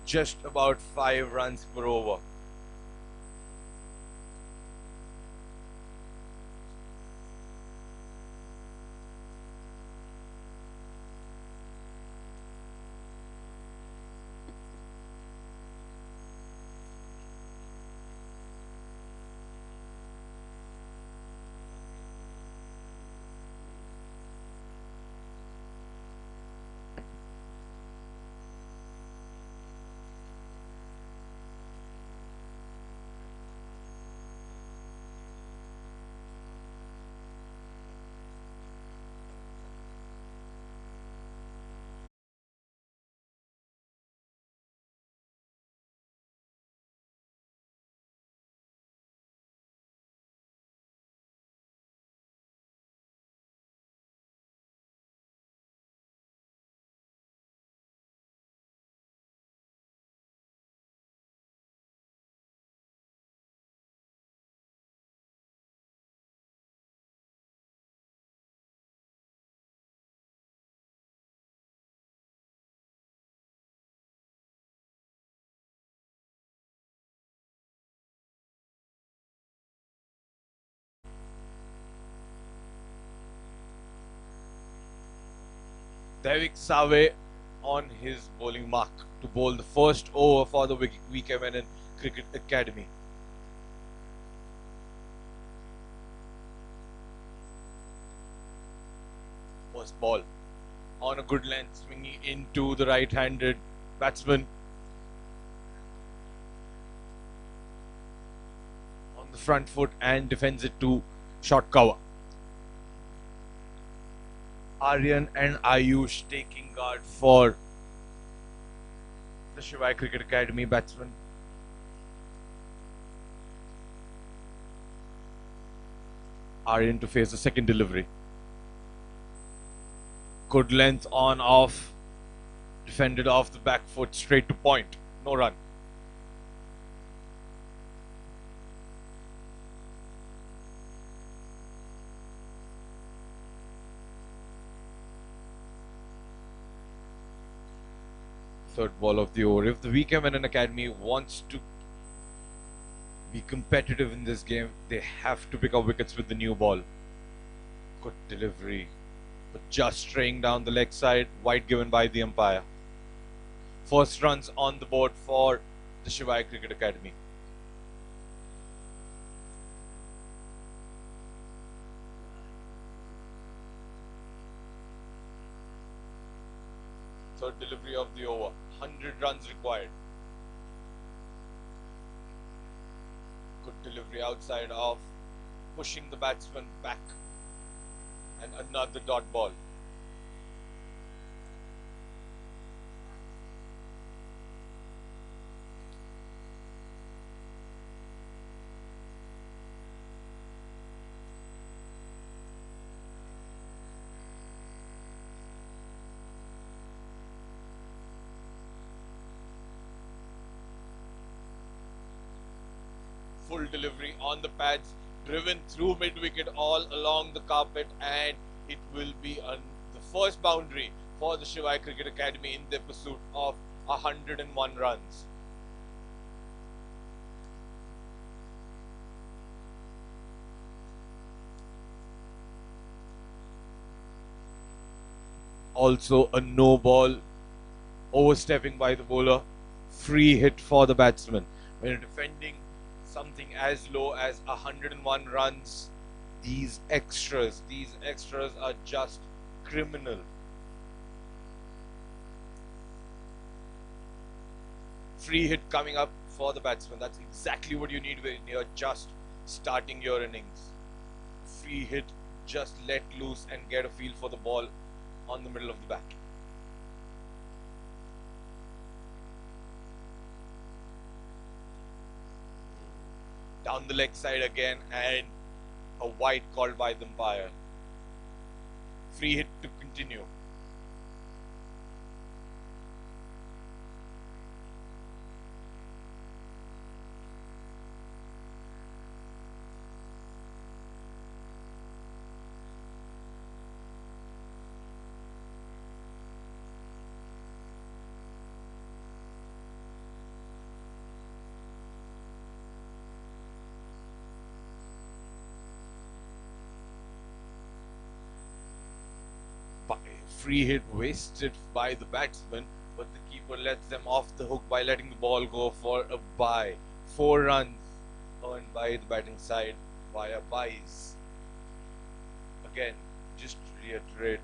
just about 5 runs per over. Devik Save on his bowling mark to bowl the first over for the VK Menon Cricket Academy. First ball on a good length, swinging into the right-handed batsman. On the front foot and defends it to short cover. Aryan and Ayush taking guard for the Shivai Cricket Academy batsman. Aryan to face the second delivery. Good length on off. Defended off the back foot straight to point. No run. Third ball of the over. If the VK Menon Academy wants to be competitive in this game, they have to pick up wickets with the new ball. Good delivery, but just straying down the leg side. Wide given by the umpire. First runs on the board for the Shivai Cricket Academy. Third delivery of the over. 100 runs required. Good delivery outside off, pushing the batsman back. And another dot ball. full delivery on the pads, driven through mid-wicket all along the carpet, and it will be the first boundary for the Shivai Cricket Academy in their pursuit of 101 runs. Also a no ball, overstepping by the bowler, free hit for the batsman. When you're defending something as low as 101 runs, these extras are just criminal. Free hit coming up for the batsman. That's exactly what you need when you're just starting your innings. Free hit, just let loose and get a feel for the ball on the middle of the bat. Down the leg side again, and a wide called by the umpire. Free hit to continue. Free hit wasted by the batsman, but the keeper lets them off the hook by letting the ball go for a bye. 4 runs earned by the batting side via byes. Again, just to reiterate,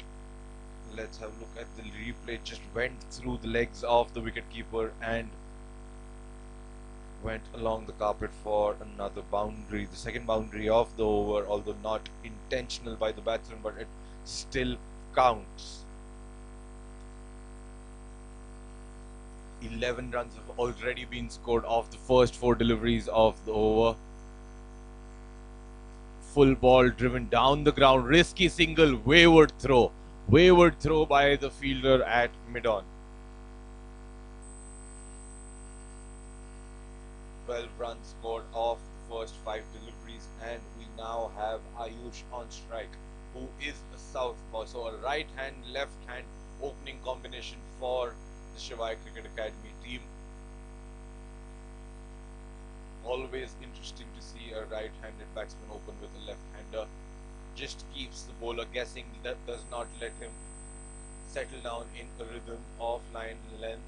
let's have a look at the replay. Just went through the legs of the wicketkeeper and went along the carpet for another boundary. The second boundary of the over, although not intentional by the batsman, but it still counts. 11 runs have already been scored off the first 4 deliveries of the over. Full ball driven down the ground, risky single, wayward throw by the fielder at mid-on. 12 runs scored off the first 5 deliveries, and we now have Ayush on strike, who is a southpaw, so a right hand, left hand opening combination for the Shivai Cricket Academy team. Always interesting to see a right-handed batsman open with a left-hander. Just keeps the bowler guessing, that does not let him settle down in a rhythm of line length.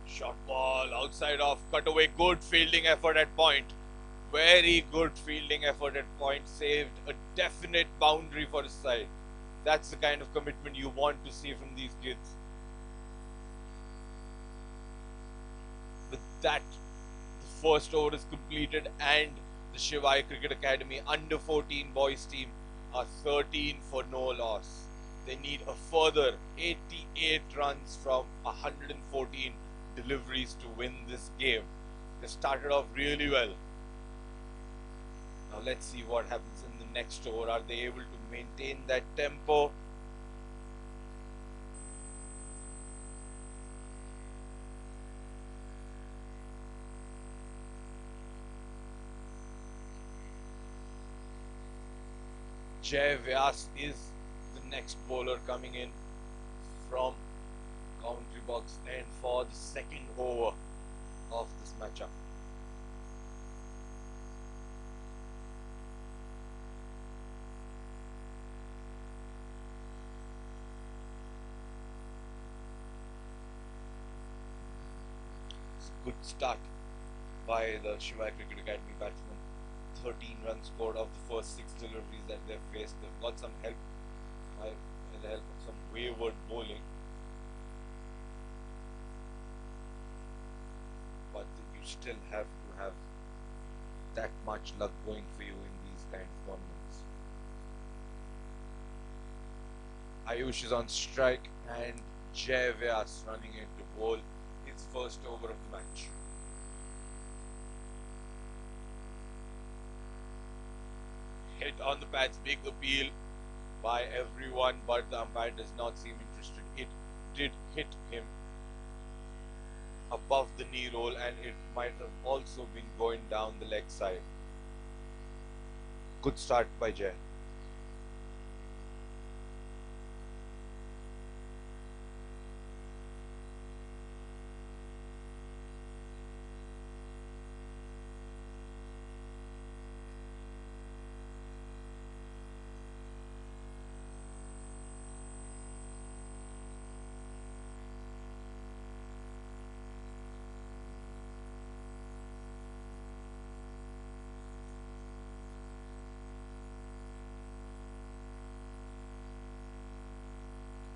Short ball outside off, cut away, good fielding effort at point. Very good fielding effort at point, saved a definite boundary for his side. That's the kind of commitment you want to see from these kids. With that, the first over is completed, and the Shivai Cricket Academy under 14 boys team are 13 for no loss. They need a further 88 runs from 114 deliveries to win this game. They started off really well. Now let's see what happens in the next over. Are they able to maintain that tempo? Jay Vyas is the next bowler coming in from commentary box and for the second over of this matchup. It's a good start by the Shivai Cricket Academy batsmen. 13 runs scored of the first 6 deliveries that they've faced. They've got some help with the help of some wayward bowling. But you still have to have that much luck going for you in these kind of tournaments. Ayush is on strike and Jay Vyas running into bowl his first over of the match. Hit hit on the pads. Big appeal by everyone, but the umpire does not seem interested. It did hit him above the knee roll, and it might have also been going down the leg side. Good start by Jay.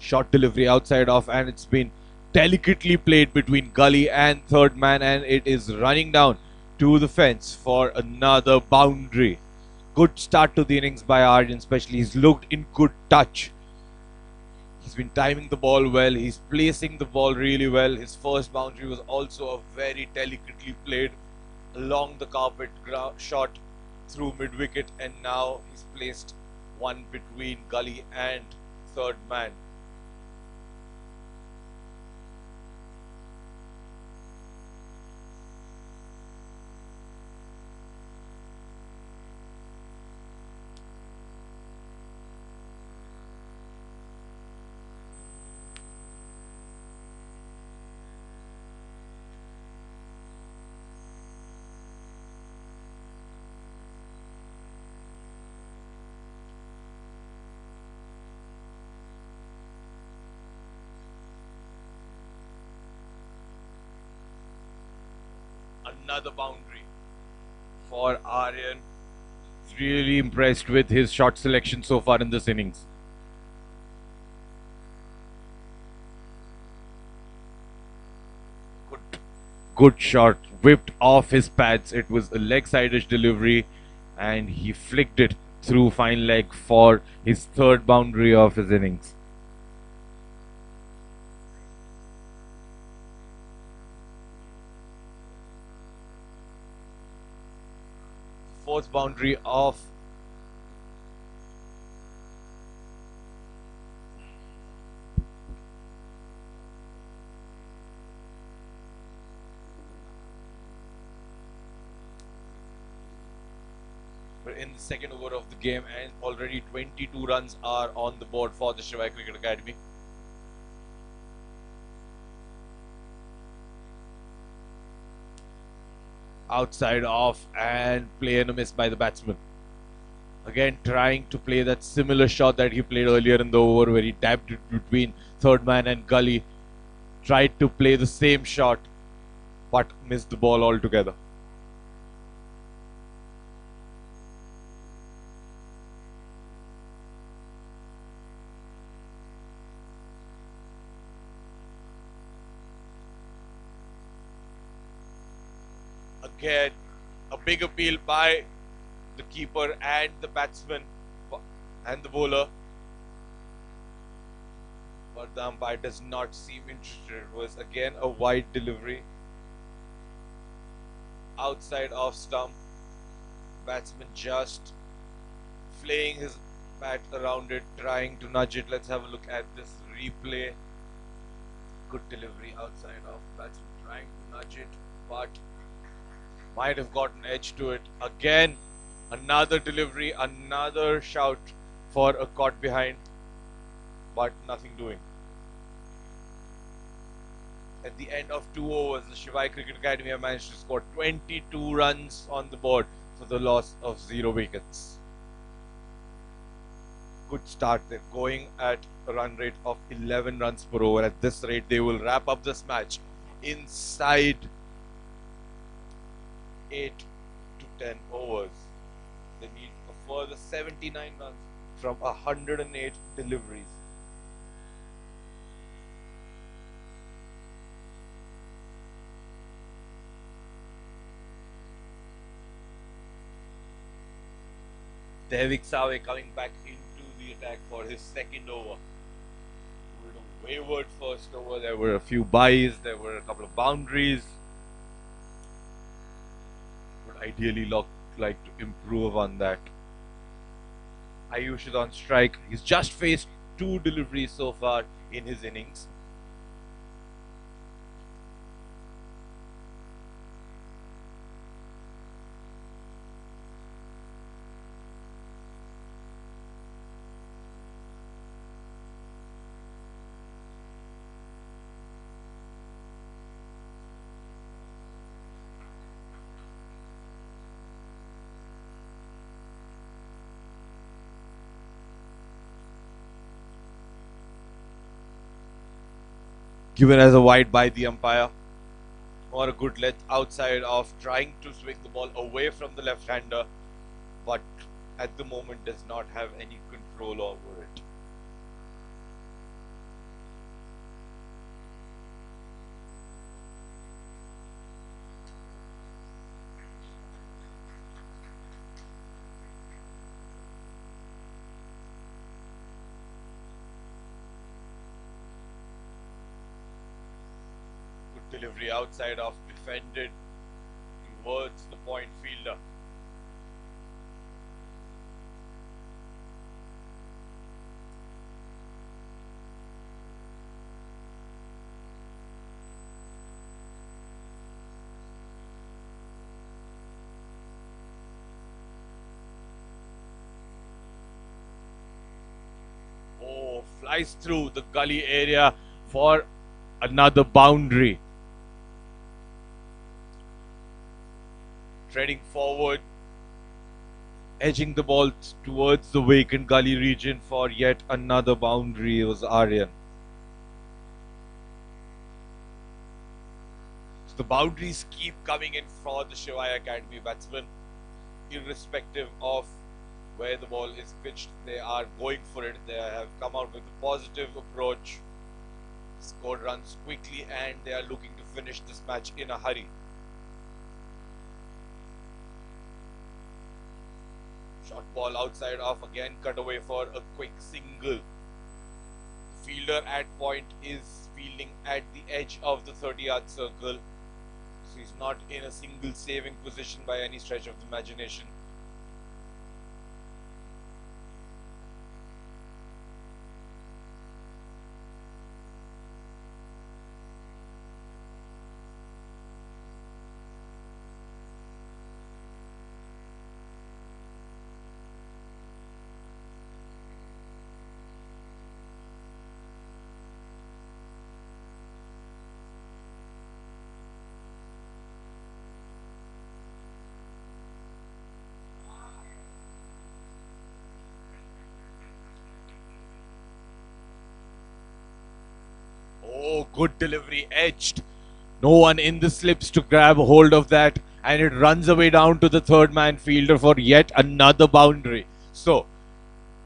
Short delivery outside off, and it's been delicately played between Gully and third man, and it is running down to the fence for another boundary. Good start to the innings by Aryan, especially. He's looked in good touch. He's been timing the ball well. He's placing the ball really well. His first boundary was also a very delicately played along the carpet shot through mid wicket, and now he's placed one between Gully and third man. Another boundary for Aryan. Really impressed with his shot selection so far in this innings. Good shot, whipped off his pads. It was a leg-sided delivery, and he flicked it through fine leg for his third boundary of his innings. Fourth boundary of in the second over of the game, and already 22 runs are on the board for the Shivai Cricket Academy. Outside off, and play and a miss by the batsman. Again trying to play that similar shot that he played earlier in the over, where he tapped it between third man and Gully. Tried to play the same shot, but missed the ball altogether. Again, a big appeal by the keeper and the batsman and the bowler, but the umpire does not seem interested. It was again a wide delivery outside off stump. Batsman just flaying his bat around it, trying to nudge it. Let's have a look at this replay. Good delivery outside off. Batsman trying to nudge it, but might have gotten edge to it. Again, another delivery, another shout for a caught behind, but nothing doing. At the end of 2 overs, the Shivai Cricket Academy have managed to score 22 runs on the board for the loss of 0 wickets. Good start. They're going at a run rate of 11 runs per over. At this rate, they will wrap up this match inside 8 to 10 overs. They need a further 79 runs from 108 deliveries. Devik Save coming back into the attack for his second over. With a wayward first over, there were a few byes, there were a couple of boundaries. Would ideally like to improve on that. Ayush is on strike. He's just faced two deliveries so far in his innings. Given as a wide by the umpire, or a good length outside of trying to swing the ball away from the left-hander, but at the moment does not have any control over it. Good delivery outside of defended towards the point fielder. Oh, flies through the gully area for another boundary. Treading forward, edging the ball towards the vacant gully region for yet another boundary was Aryan. So the boundaries keep coming in for the Shivai Academy batsmen, irrespective of where the ball is pitched. They are going for it. They have come out with a positive approach, scored runs quickly, and they are looking to finish this match in a hurry. Short ball outside off, again cut away for a quick single. Fielder at point is fielding at the edge of the 30-yard circle. So he's not in a single saving position by any stretch of the imagination. Oh, good delivery, edged. No one in the slips to grab hold of that, and it runs away down to the third man fielder for yet another boundary. So,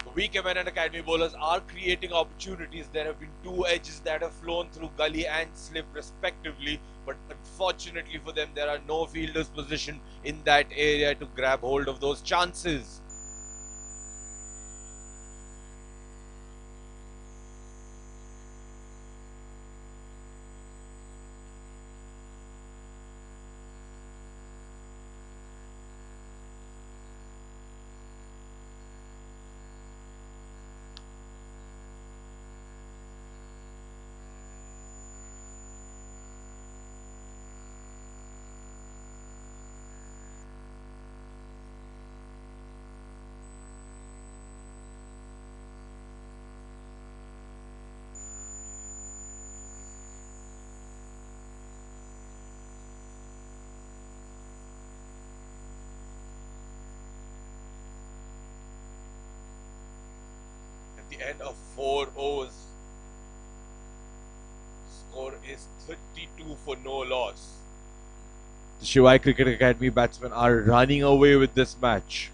the weak Menon Academy bowlers are creating opportunities. There have been two edges that have flown through gully and slip respectively, but unfortunately for them, there are no fielders positioned in that area to grab hold of those chances. At the end of 4 overs, score is 32 for no loss. The Shivai Cricket Academy batsmen are running away with this match.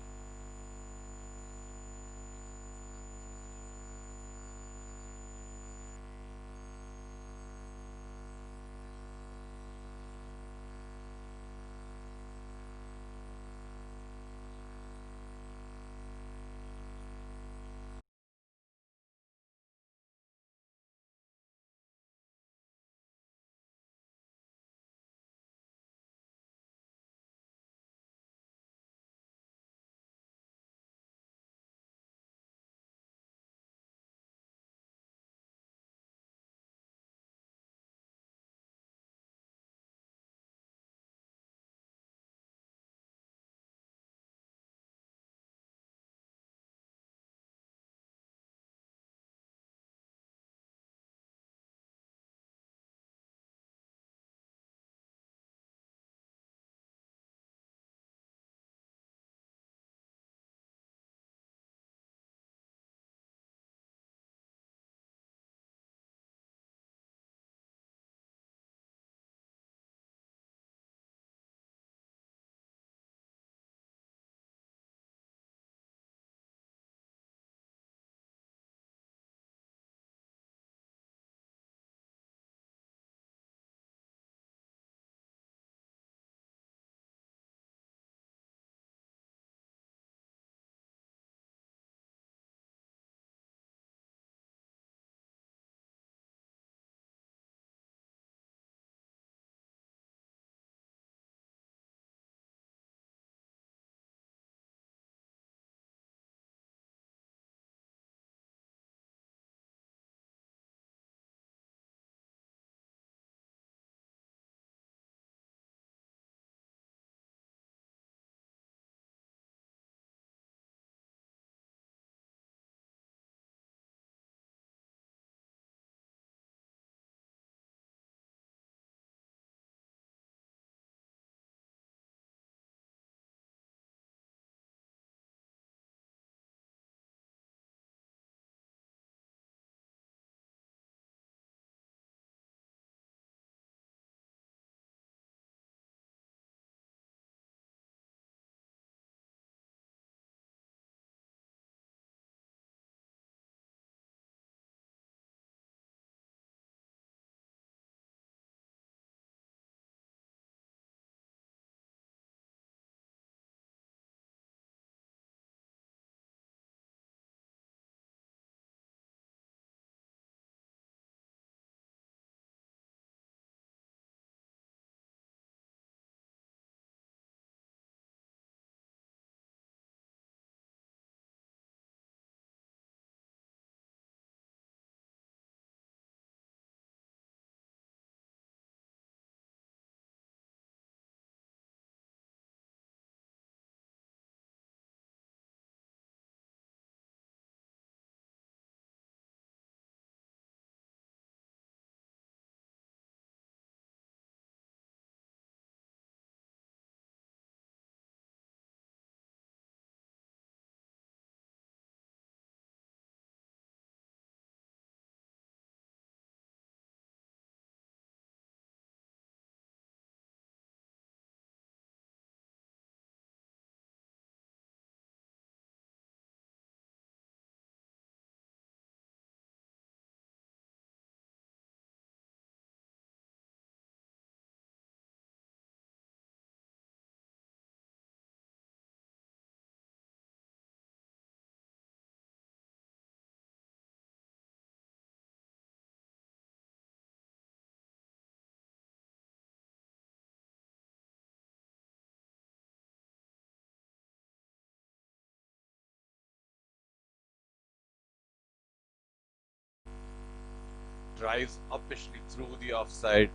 drives uppishly through the offside,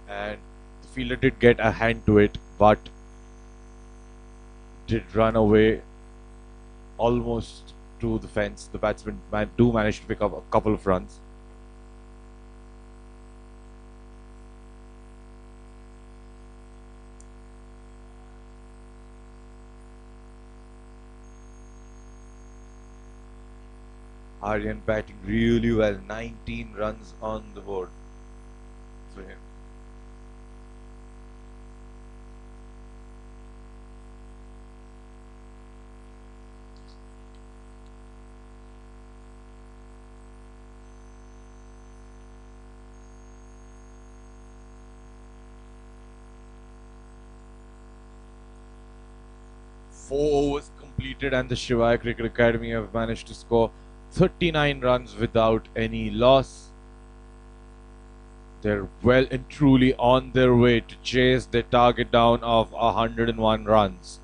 and the fielder did get a hand to it, but did run away almost to the fence. The batsmen do manage to pick up a couple of runs. Aryan batting really well, 19 runs on the board for him. Four overs completed, and the Shivai Cricket Academy have managed to score 39 runs without any loss. They're well and truly on their way to chase their target down of 101 runs.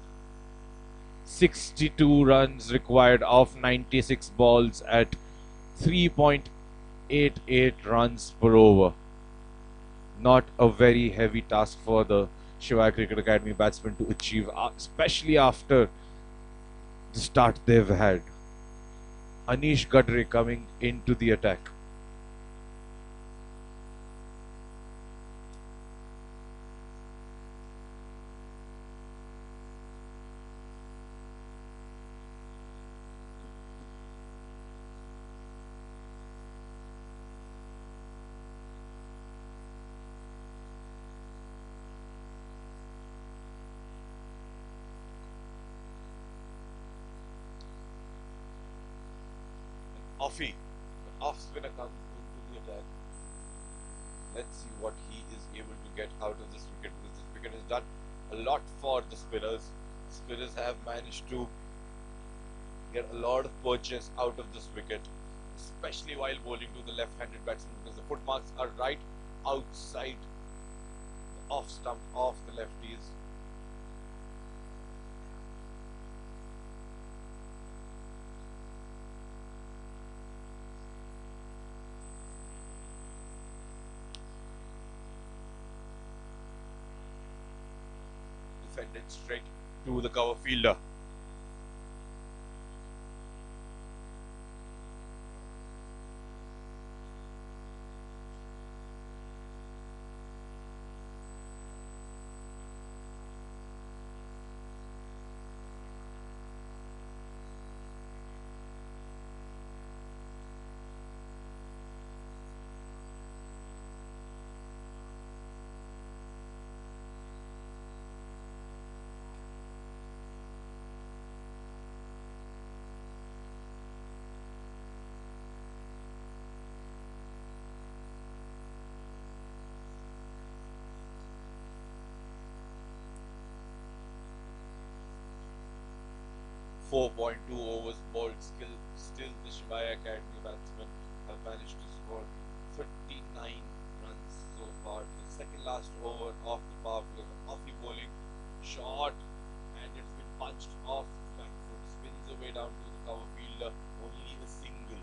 62 runs required off 96 balls at 3.88 runs per over. Not a very heavy task for the Shivai Cricket Academy batsmen to achieve, especially after the start they've had. Anish Gadre coming into the attack. Offie, the off spinner comes into the attack. Let's see what he is able to get out of this wicket, because this wicket has done a lot for the spinners. Spinners have managed to get a lot of purchase out of this wicket, especially while bowling to the left-handed batsman, because the footmarks are right outside the off stump of the lefties. Defended straight to the cover fielder. .2 overs bowled. Still the Shivai Academy batsmen have managed to score 39 runs so far. The second last over of the power play, Offie bowling short, and it's been punched off the back foot, spins away down to the cover fielder, only a single.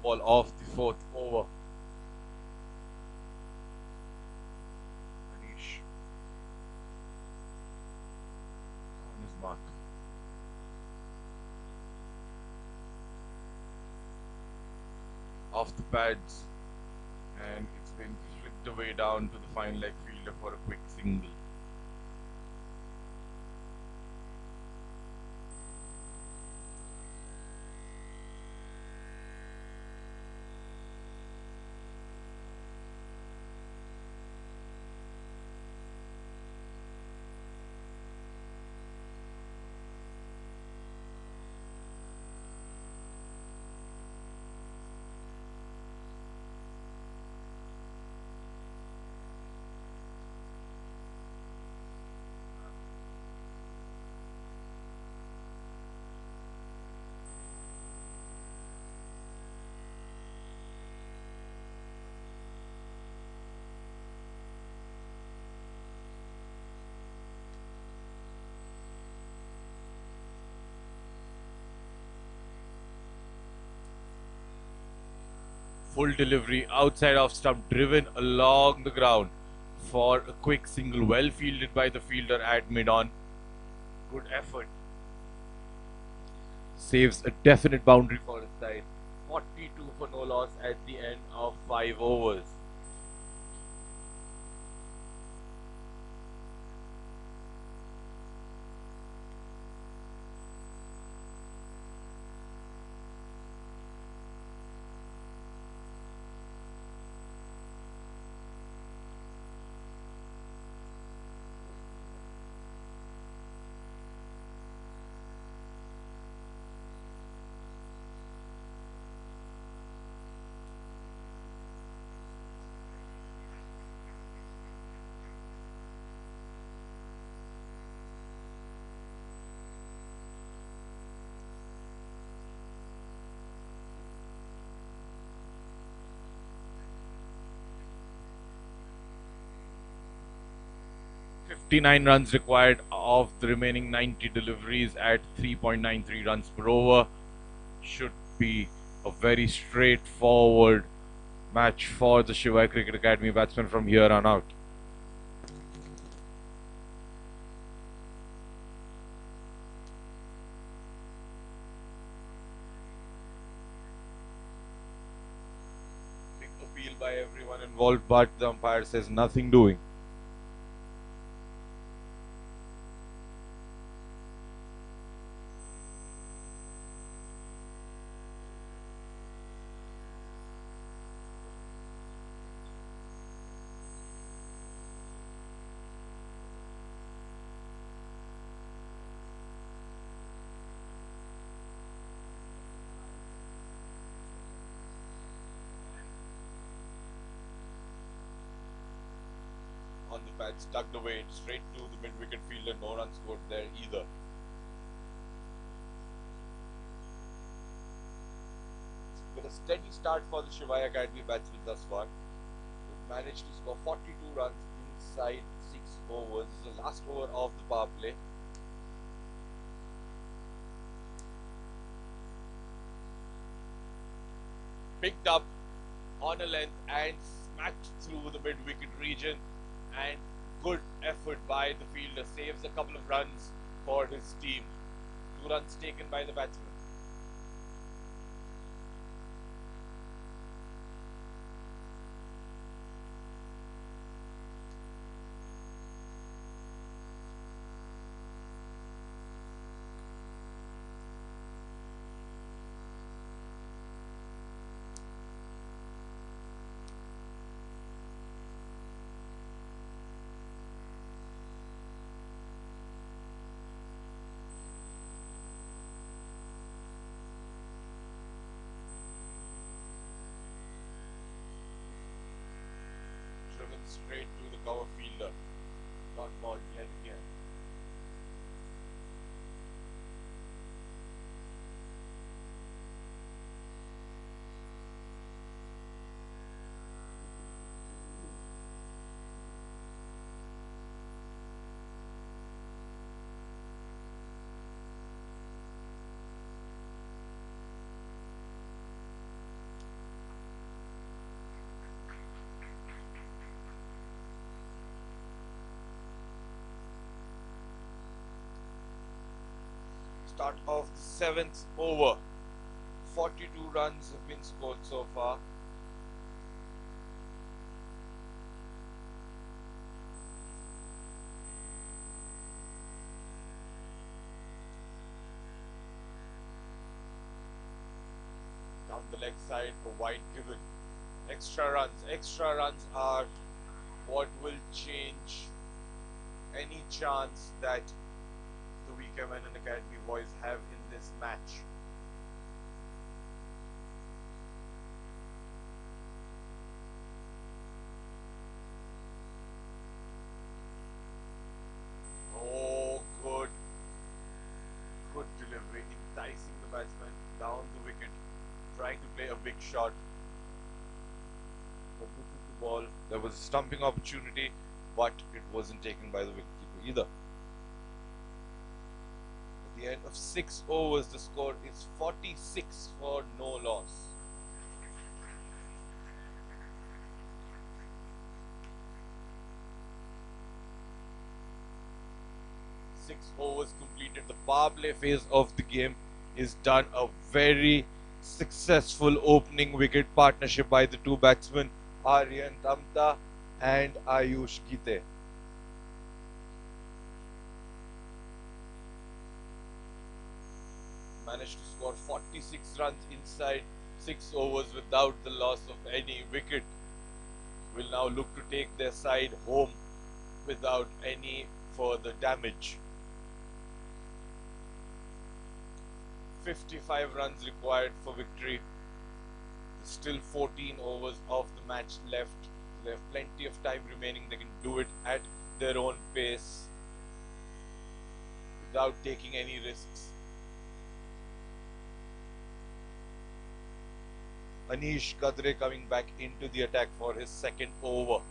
Ball off the fourth over. Anish on his mark. Off the pads, and it's been flicked away down to the fine leg fielder for a quick single. Full delivery outside off stump, driven along the ground for a quick single, well fielded by the fielder at mid-on. Good effort. Saves a definite boundary for his side. 42 for no loss at the end of 5 overs. Fifty-nine runs required of the remaining 90 deliveries at 3.93 runs per over. Should be a very straightforward match for the Shivai Cricket Academy batsmen from here on out. Big appeal by everyone involved, but the umpire says nothing doing. On the patch, tucked away straight to the mid-wicket fielder. No runs scored there either. It's been a steady start for the Shivai Academy batsmen thus far. They've managed to score 42 runs inside 6 overs. This is the last over of the power play. Picked up on a length and smacked through the mid-wicket region, and good effort by the fielder, saves a couple of runs for his team. 2 runs taken by the batsman. Driven straight to the cover fielder. Not balled yet again. Start of the 7th over. 42 runs have been scored so far. Down the leg side, a wide given. Extra runs are what will change any chance that the weaker Menon Academy boys have in this match. Oh, good delivery, enticing the batsman down the wicket, trying to play a big shot. But misses the ball. There was a stumping opportunity, but it wasn't taken by the wicketkeeper either. At the end of 6 overs, the score is 46 for no loss. overs completed. The power play phase of the game is done. A very successful opening wicket partnership by the two batsmen, Aryan Tamta and Ayush Gite. Managed to score 46 runs inside 6 overs without the loss of any wicket. Will now look to take their side home without any further damage. 55 runs required for victory. Still 14 overs of the match left. They have plenty of time remaining. They can do it at their own pace without taking any risks. Anish Kadre coming back into the attack for his second over.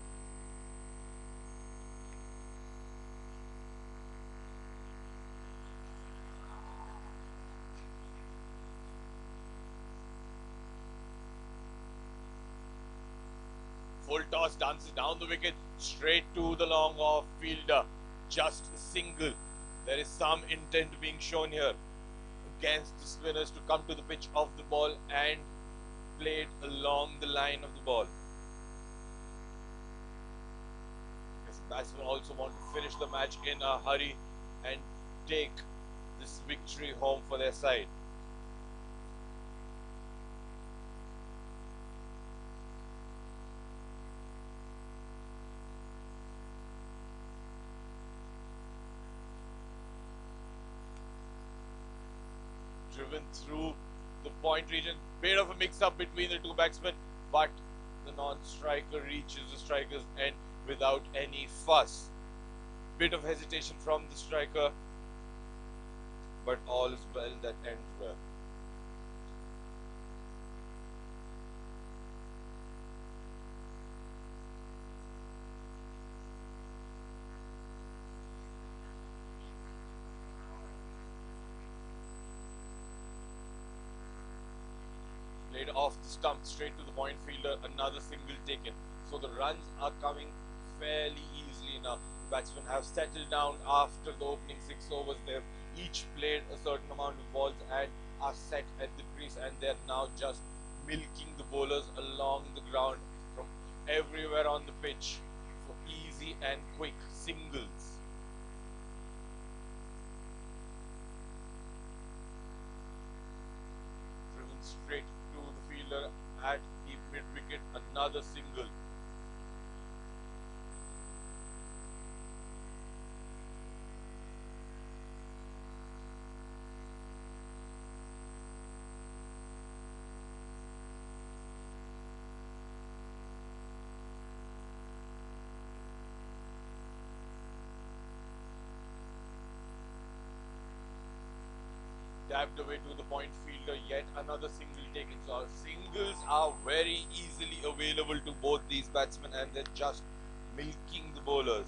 Full toss, dances down the wicket, straight to the long off fielder. Just a single. There is some intent being shown here against the spinners to come to the pitch of the ball and play it along the line of the ball. This batsmen also want to finish the match in a hurry and take this victory home for their side. Driven through the point region, bit of a mix-up between the two batsmen, but the non-striker reaches the striker's end without any fuss. Bit of hesitation from the striker, but all is well that ends well. Played off the stump straight to the point fielder, another single taken. So the runs are coming fairly easily now. The batsmen have settled down after the opening 6 overs. They have each played a certain amount of balls and are set at the crease, and they're now just milking the bowlers along the ground from everywhere on the pitch for easy and quick singles. Driven straight to the fielder at the mid wicket, another single. Dabbed away to the point fielder, yet another single taken. So singles are very easily available to both these batsmen, and they're just milking the bowlers.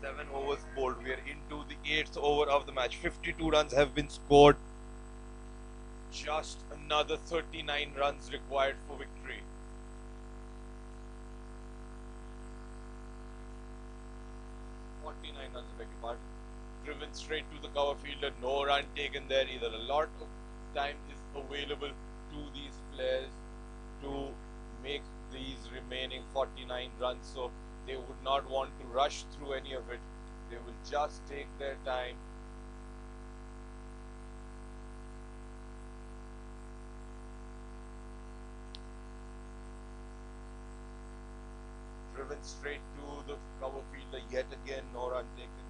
Seven overs bowled. We are into the 8th over of the match. 52 runs have been scored. Just another 39 runs required for victory. 49 runs, I beg your pardon. Driven straight to the cover fielder, no run taken there either. A lot of time is available to these players to make these remaining 49 runs, so they would not want to rush through any of it. They will just take their time. Driven straight to the cover fielder yet again, no run taken.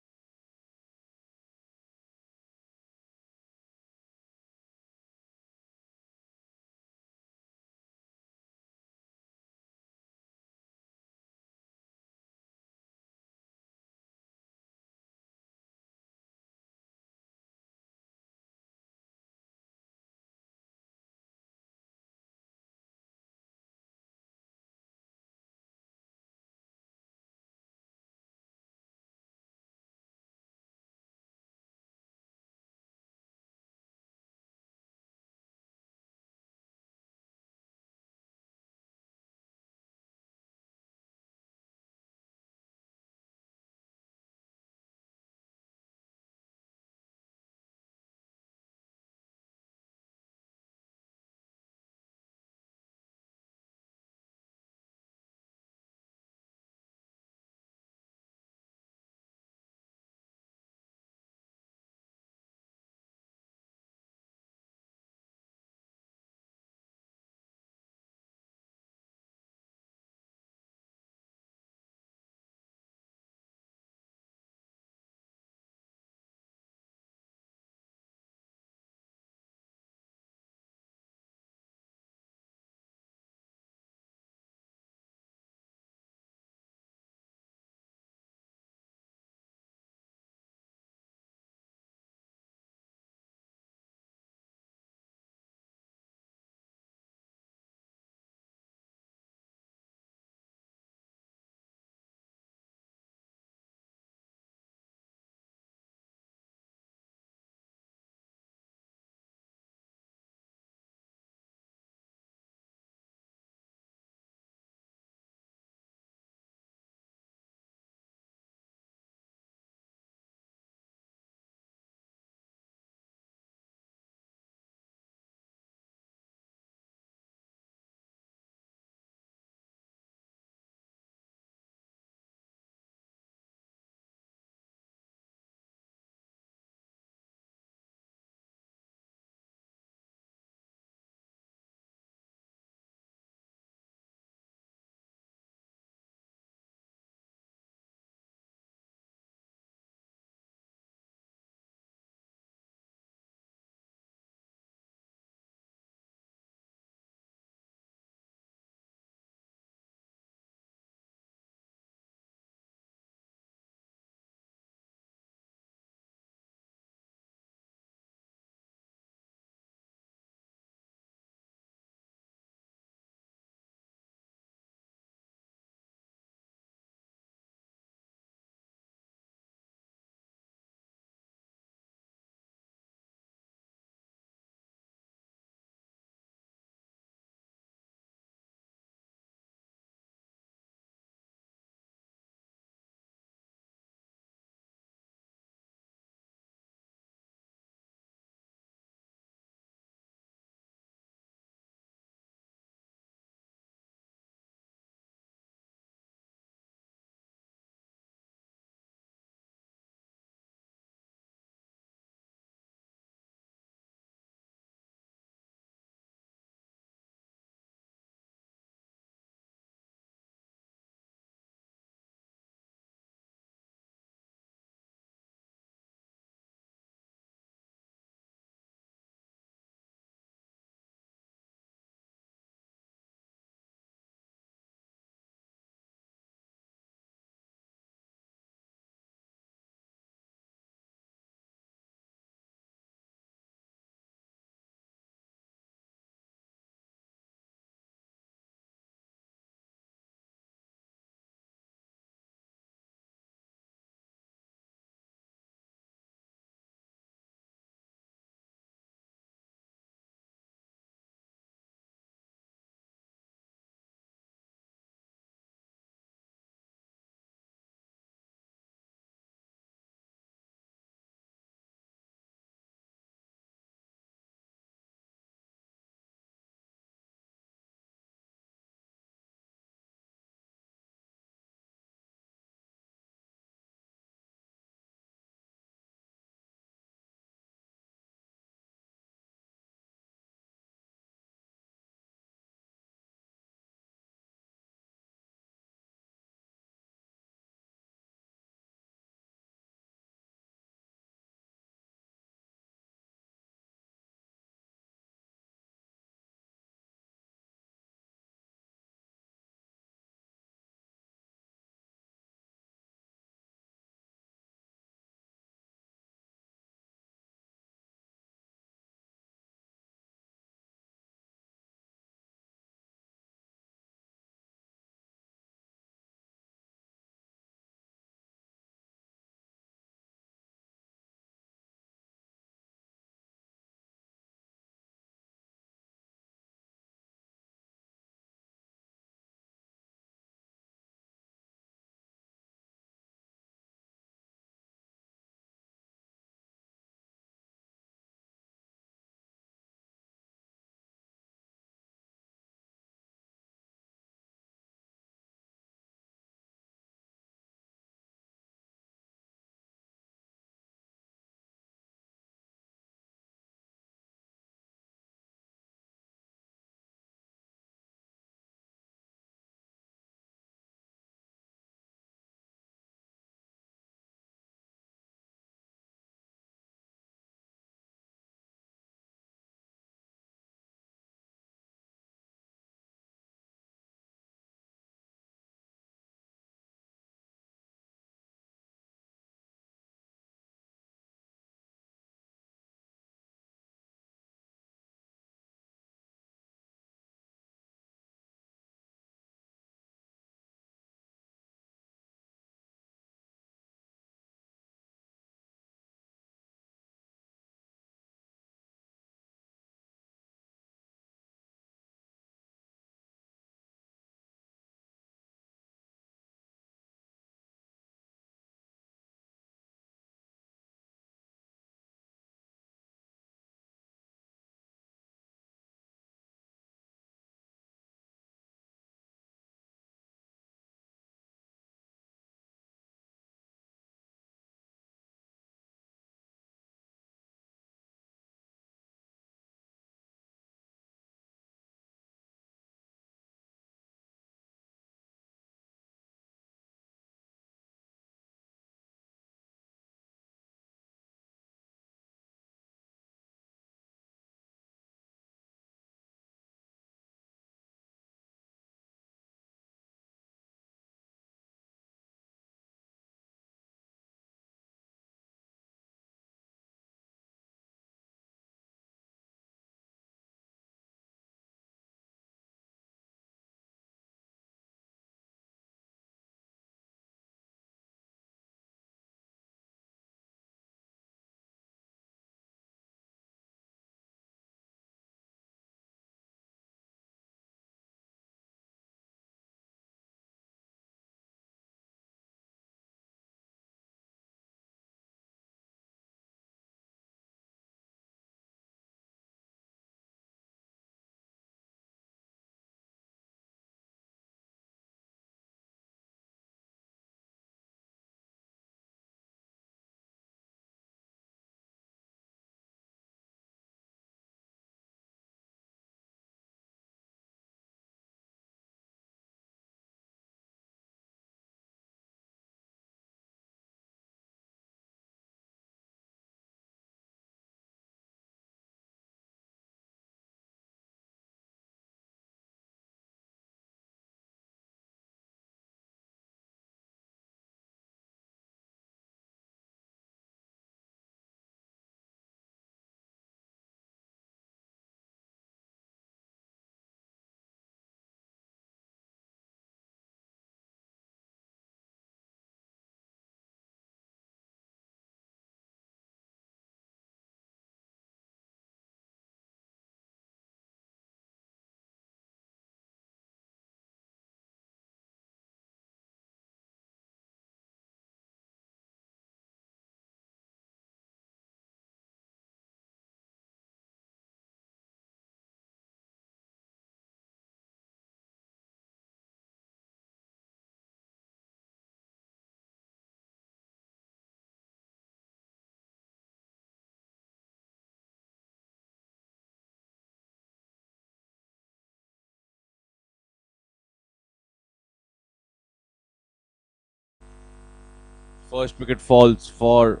First wicket falls for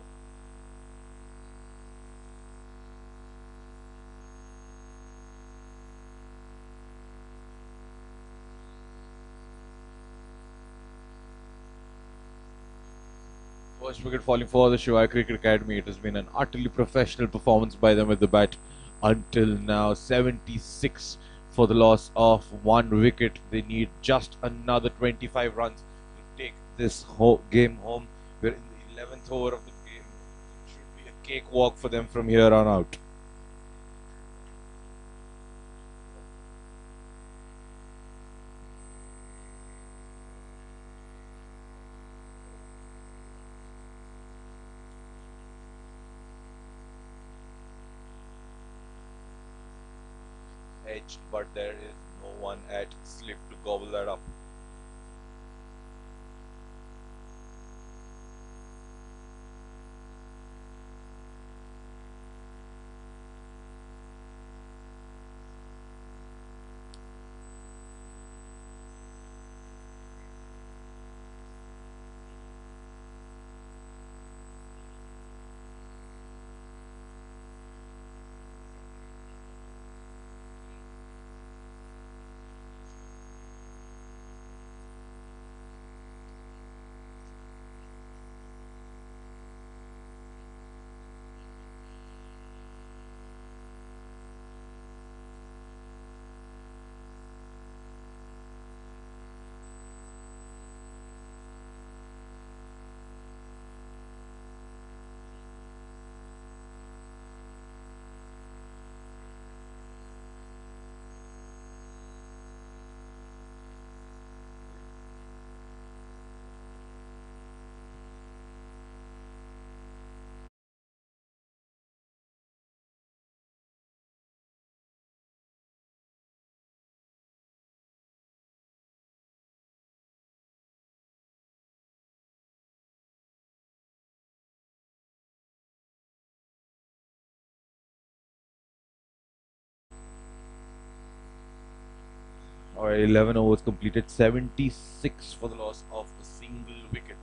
First wicket falling for the Shivai Cricket Academy. It has been an utterly professional performance by them with the bat until now. 76 for the loss of one wicket. They need just another 25 runs to take this game home. We're in the 11th over of the game. It should be a cakewalk for them from here on out. Edged, but there is no one at slip to gobble that up. Alright, 11 overs completed, 76 for the loss of a single wicket.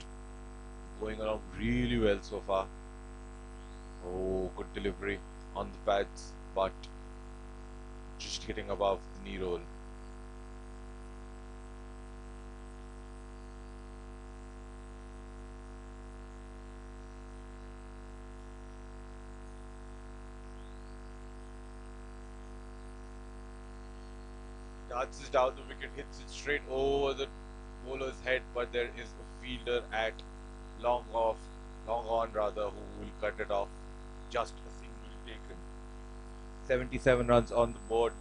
Going along really well so far. Oh, good delivery on the pads, but just hitting above the knee roll. Dances down the wicket, hits it straight over the bowler's head, but there is a fielder at long on rather, who will cut it off. Just a single taken. 77 runs on the board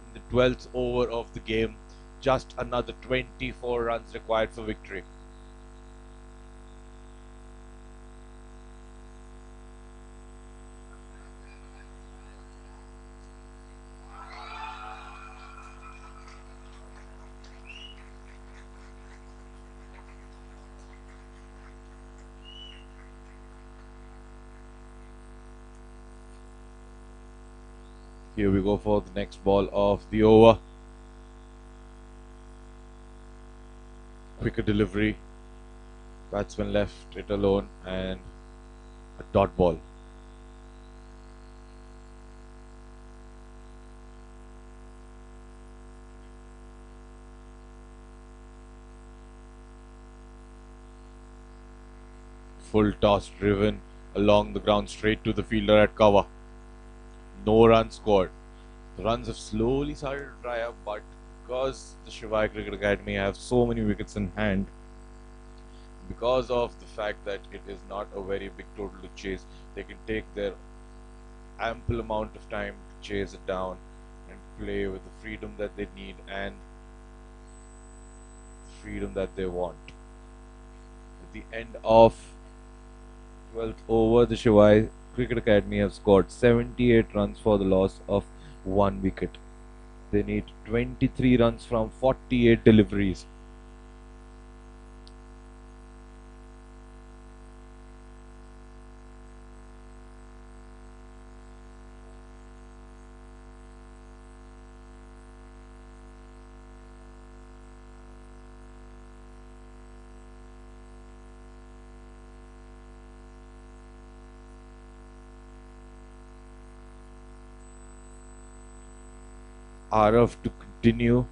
in the 12th over of the game. Just another 24 runs required for victory. Here we go for the next ball of the over. Quicker delivery. Batsman left it alone and a dot ball. Full toss driven along the ground straight to the fielder at cover. No runs scored. The runs have slowly started to dry up, but because the Shivai Cricket Academy have so many wickets in hand, because of the fact that it is not a very big total to chase, they can take their ample amount of time to chase it down and play with the freedom that they need and the freedom that they want. At the end of 12th over, the Shivai Cricket Academy have scored 78 runs for the loss of one wicket. They need 23 runs from 48 deliveries. Arav to continue.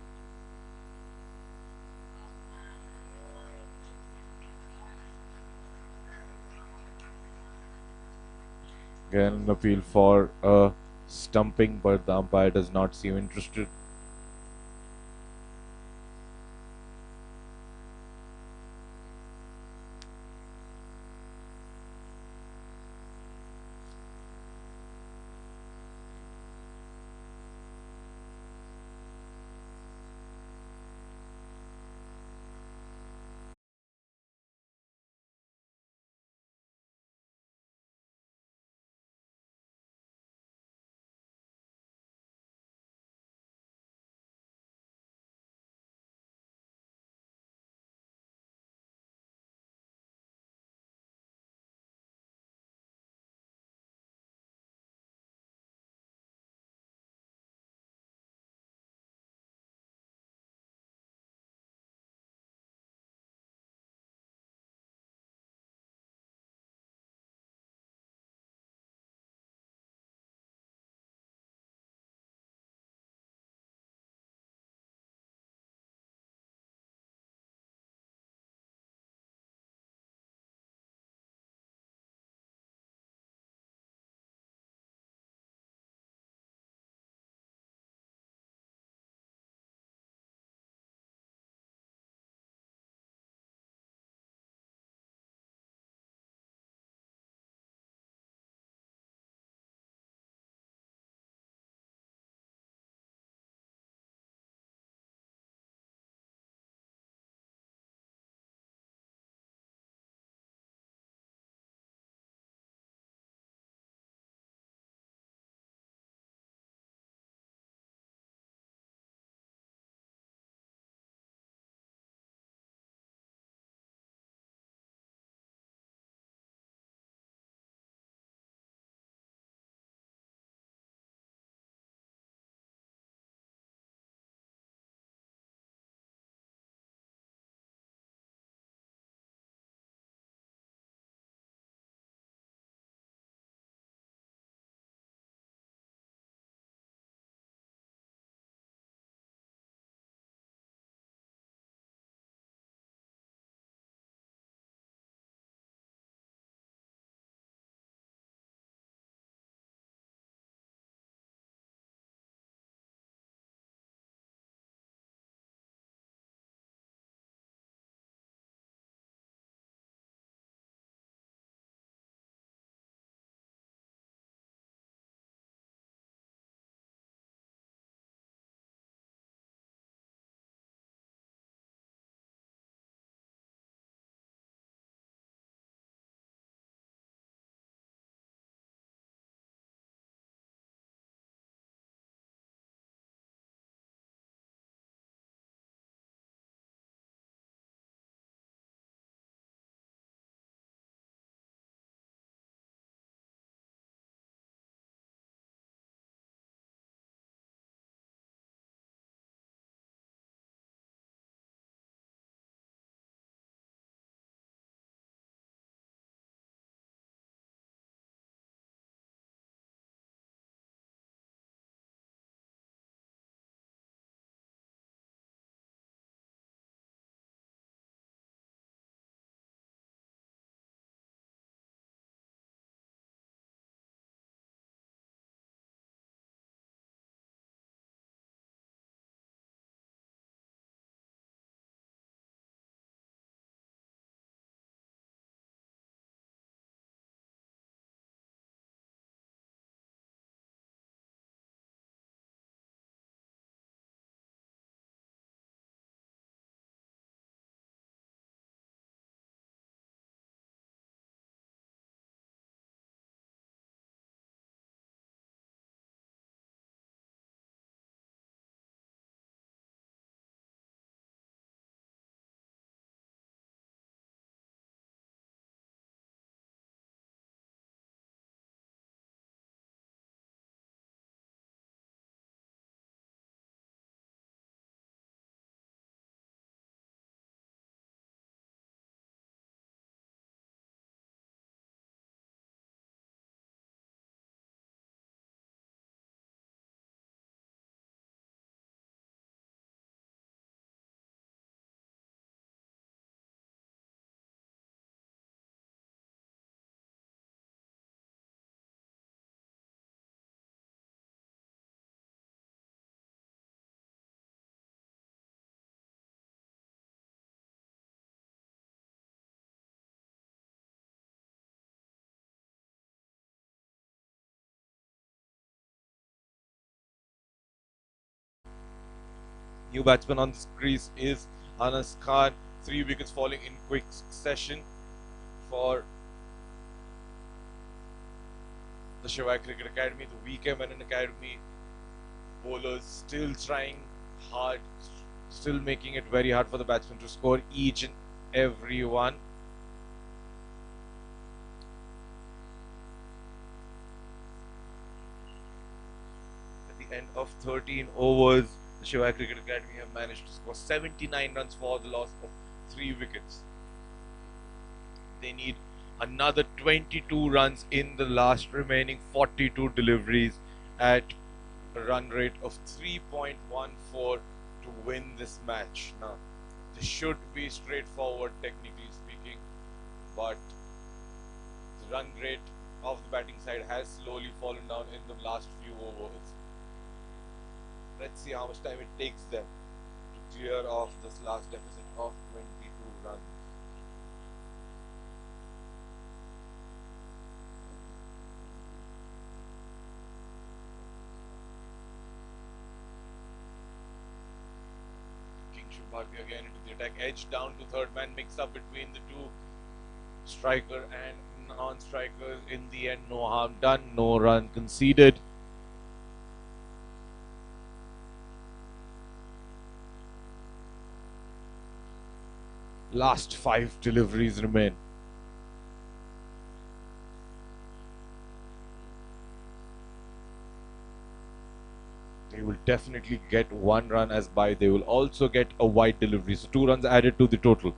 Again, an appeal for a stumping, but the umpire does not seem interested. New batsman on this crease is Anas Khan. 3 wickets falling in quick succession for the Shivai Cricket Academy, the VK Menon Academy. Bowlers still trying hard, still making it very hard for the batsmen to score each and every one. At the end of 13 overs, the Shivai Cricket Academy have managed to score 79 runs for the loss of 3 wickets. They need another 22 runs in the last remaining 42 deliveries at a run rate of 3.14 to win this match. Now, this should be straightforward technically speaking, but the run rate of the batting side has slowly fallen down in the last few overs. Let's see how much time it takes them to clear off this last deficit of 22 runs. Bharti again into the attack, edge down to third man, mix up between the two striker and non-strikers. In the end, no harm done, no run conceded. Last 5 deliveries remain. They will definitely get 1 run as by. They will also get a wide delivery. So 2 runs added to the total.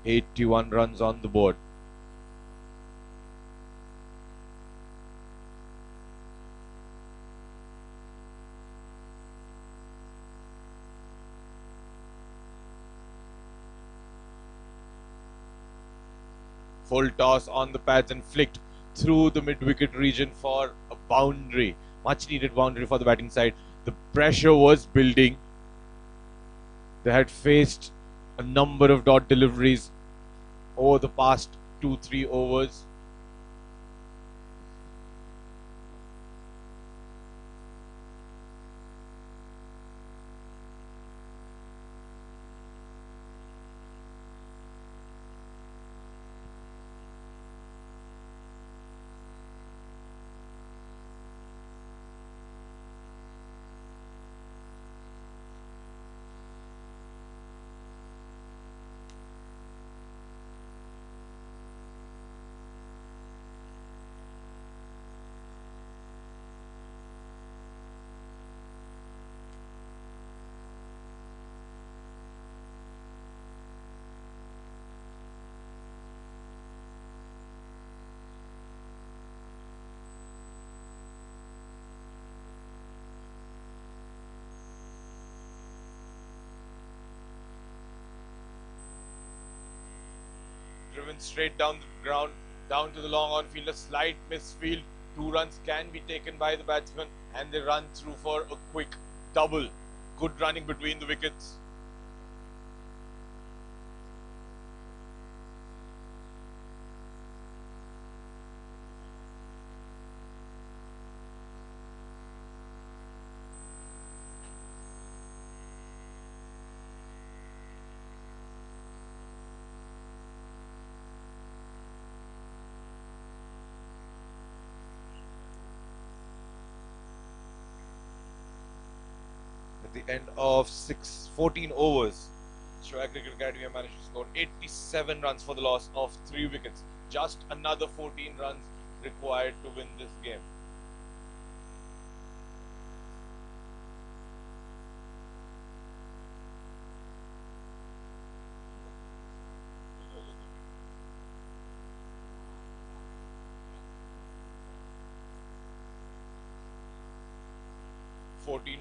"81 runs on the board. Full toss on the pads and flicked through the mid-wicket region for a boundary. Much needed boundary for the batting side. The pressure was building. They had faced a number of dot deliveries over the past 2-3 overs. Driven straight down the ground, down to the long on field, a slight misfield. 2 runs can be taken by the batsman, and they run through for a quick double. Good running between the wickets. At the end of 14 overs, Shivai Cricket Academy managed to score 87 runs for the loss of 3 wickets. Just another 14 runs required to win this game.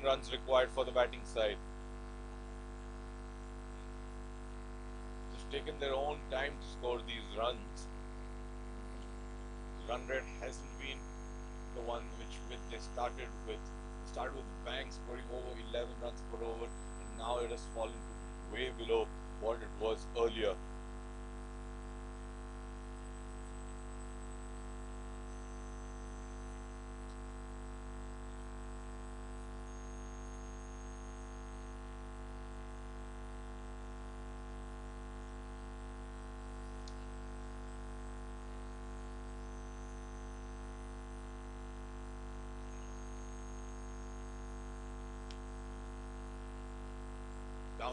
Runs required for the batting side. They've taken their own time to score these runs. The run rate hasn't been the one which they started with. They started with bang, scoring over 11 runs per over, and now it has fallen to way below what it was earlier.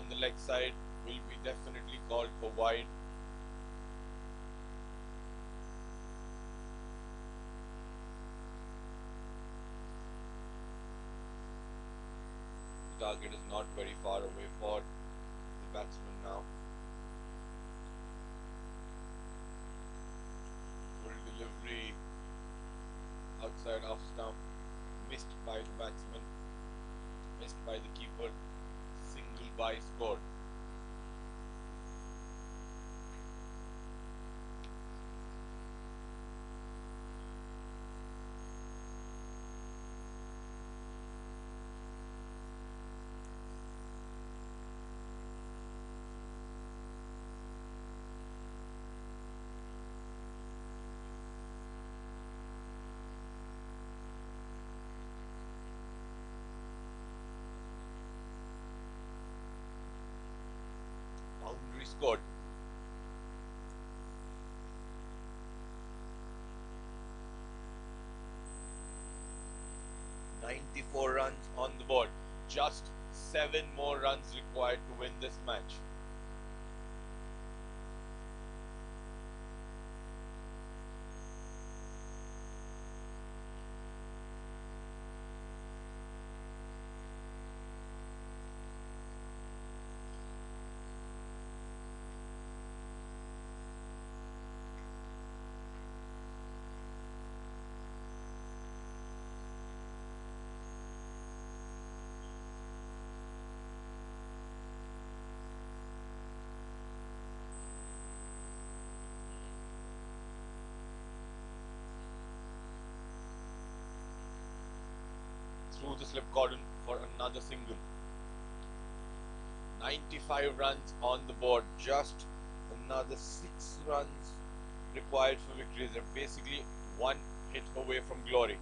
on the leg side will be definitely called for wide. The target is not very far away for the batsman now. Full delivery outside off stump, missed by the batsman, missed by the keeper, single by scored. Boundary scored. "94 runs on the board. Just 7 more runs required to win this match." Through the slip cordon for another single. 95 runs on the board. Just another 6 runs required for victory. They're basically one hit away from glory.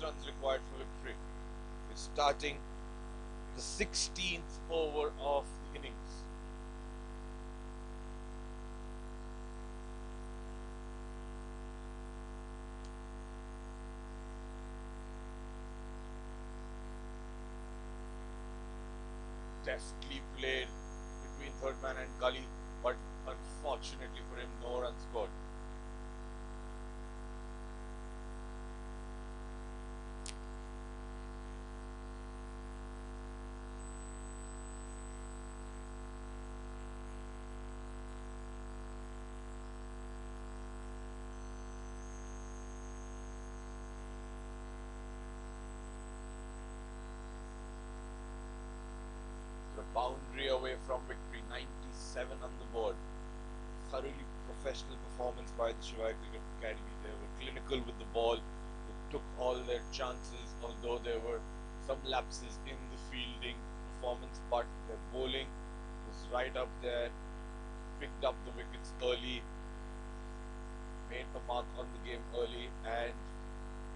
Runs required for victory. It's starting the 16th over of the innings. Deftly played between third man and gully, but unfortunately for him, no runs scored. Boundary away from victory. 97 on the board. Thoroughly professional performance by the Shivai Cricket Academy. They were clinical with the ball. They took all their chances, although there were some lapses in the fielding performance, but their bowling was right up there. Picked up the wickets early, made a mark on the game early, and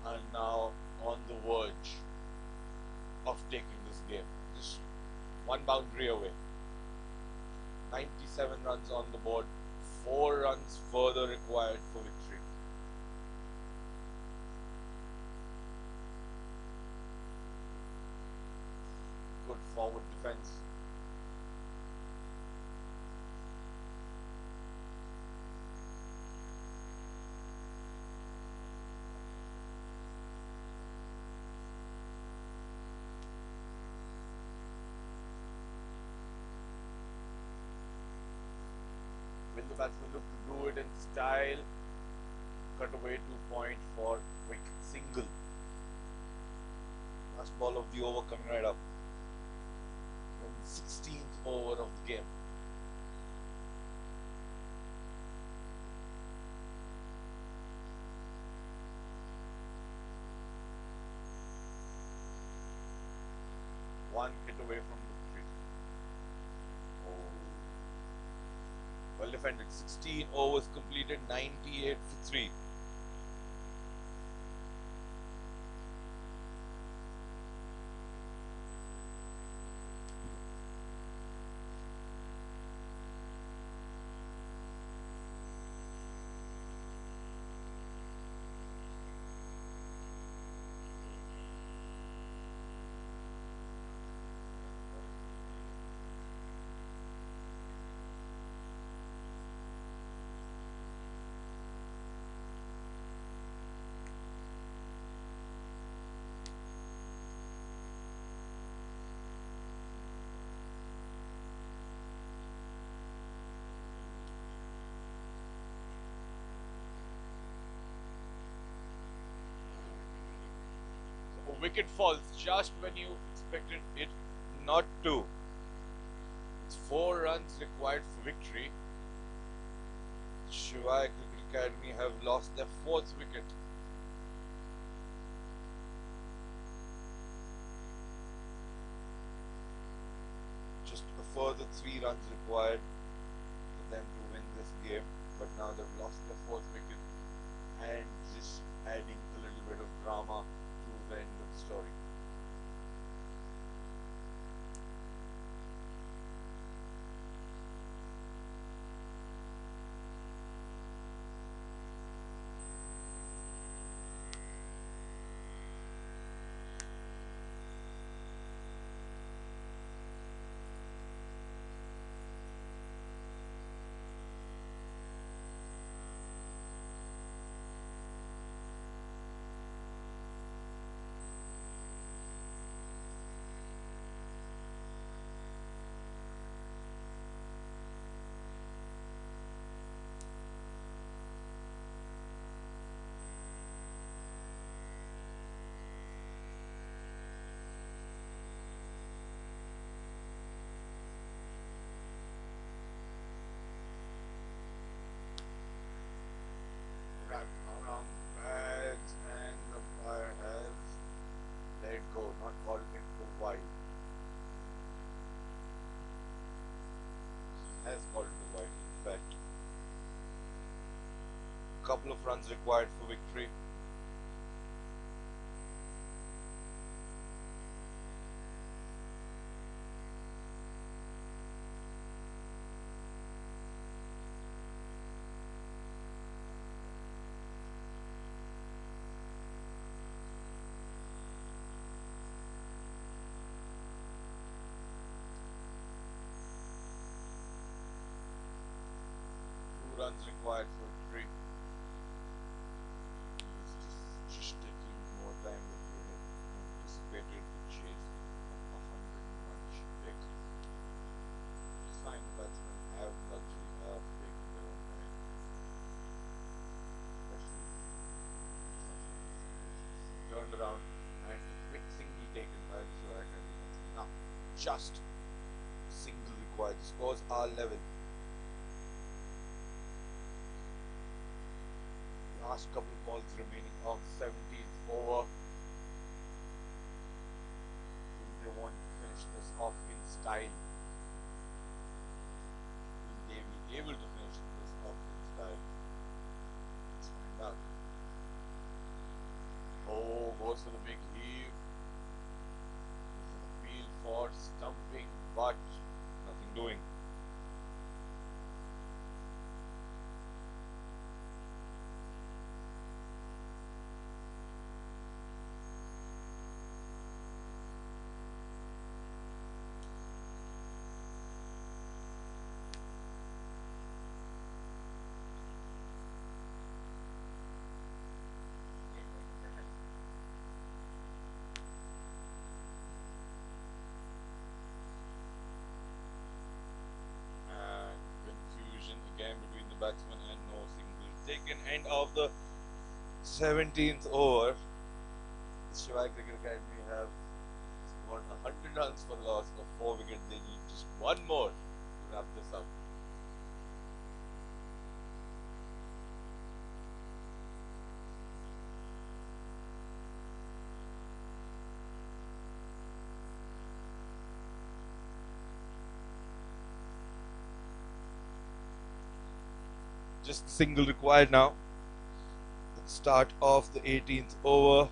are now on the verge of taking this game. Just one boundary away. 97 runs on the board. 4 runs further required for victory. Good forward defense. Will the batsman look to do it in style? Cut away 2 point for quick single. Last ball of the over coming right up. In the 16th over of the game. One hit away from victory. Oh. well defended. 16 overs completed, 98 for 3. A wicket falls just when you expected it not to. It's 4 runs required for victory. Shivai Cricket Academy have lost their 4th wicket. Just a further 3 runs required for them to win this game, but now they've lost their 4th wicket and just adding a little bit of drama to the end of the story. Wrapped around bags and the umpire has let go, not called it for wide. Has called it for wide, in fact. Couple of runs required for victory. Runs required for victory. It's just taking more time than we had anticipated to chase a 100 run pick. It's fine, batsmen have luxury of taking their own time. Especially turned around and a quick single taken by the Shivai Academy. Now, just single required. The scores are level. Last couple balls remaining of 17th over. Will they want to finish this off in style? Will they be able to finish this off in style? Let's find out. Oh, goes for the big heave. Appeal for stumping, but nothing doing. Between the batsman and no single taken. End of the 17th over. The Shivai Cricket Academy have scored 100 runs for the loss of 4 wickets. They need just one more to wrap this up. Just the single required now. The start of the 18th over.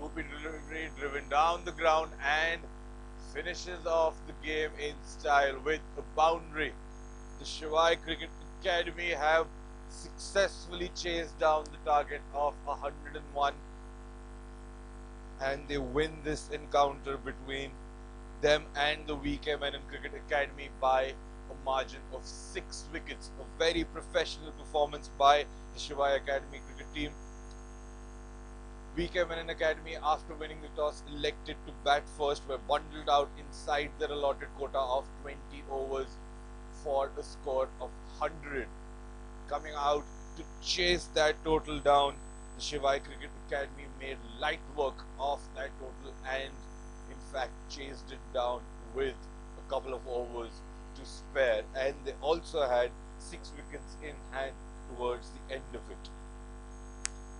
Loopy delivery driven down the ground and finishes off the game in style with a boundary. The Shivai Cricket Academy have successfully chased down the target of 101 and they win this encounter between them and the Menon Cricket Academy by a margin of 6 wickets. A very professional performance by the Shivai Academy cricket team. Menon Academy, after winning the toss, elected to bat first, were bundled out inside their allotted quota of 20 overs for a score of 100. Coming out to chase that total down, the Shivai Cricket Academy made light work of that total and in fact chased it down with a couple of overs to spare, and they also had 6 wickets in hand towards the end of it.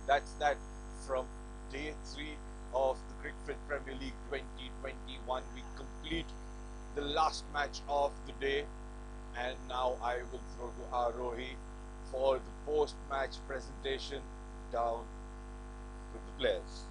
That's that from Day 3 of the Cricfit Premier League 2021. We complete the last match of the day, and now I will throw to Arohi for the post-match presentation down with the players.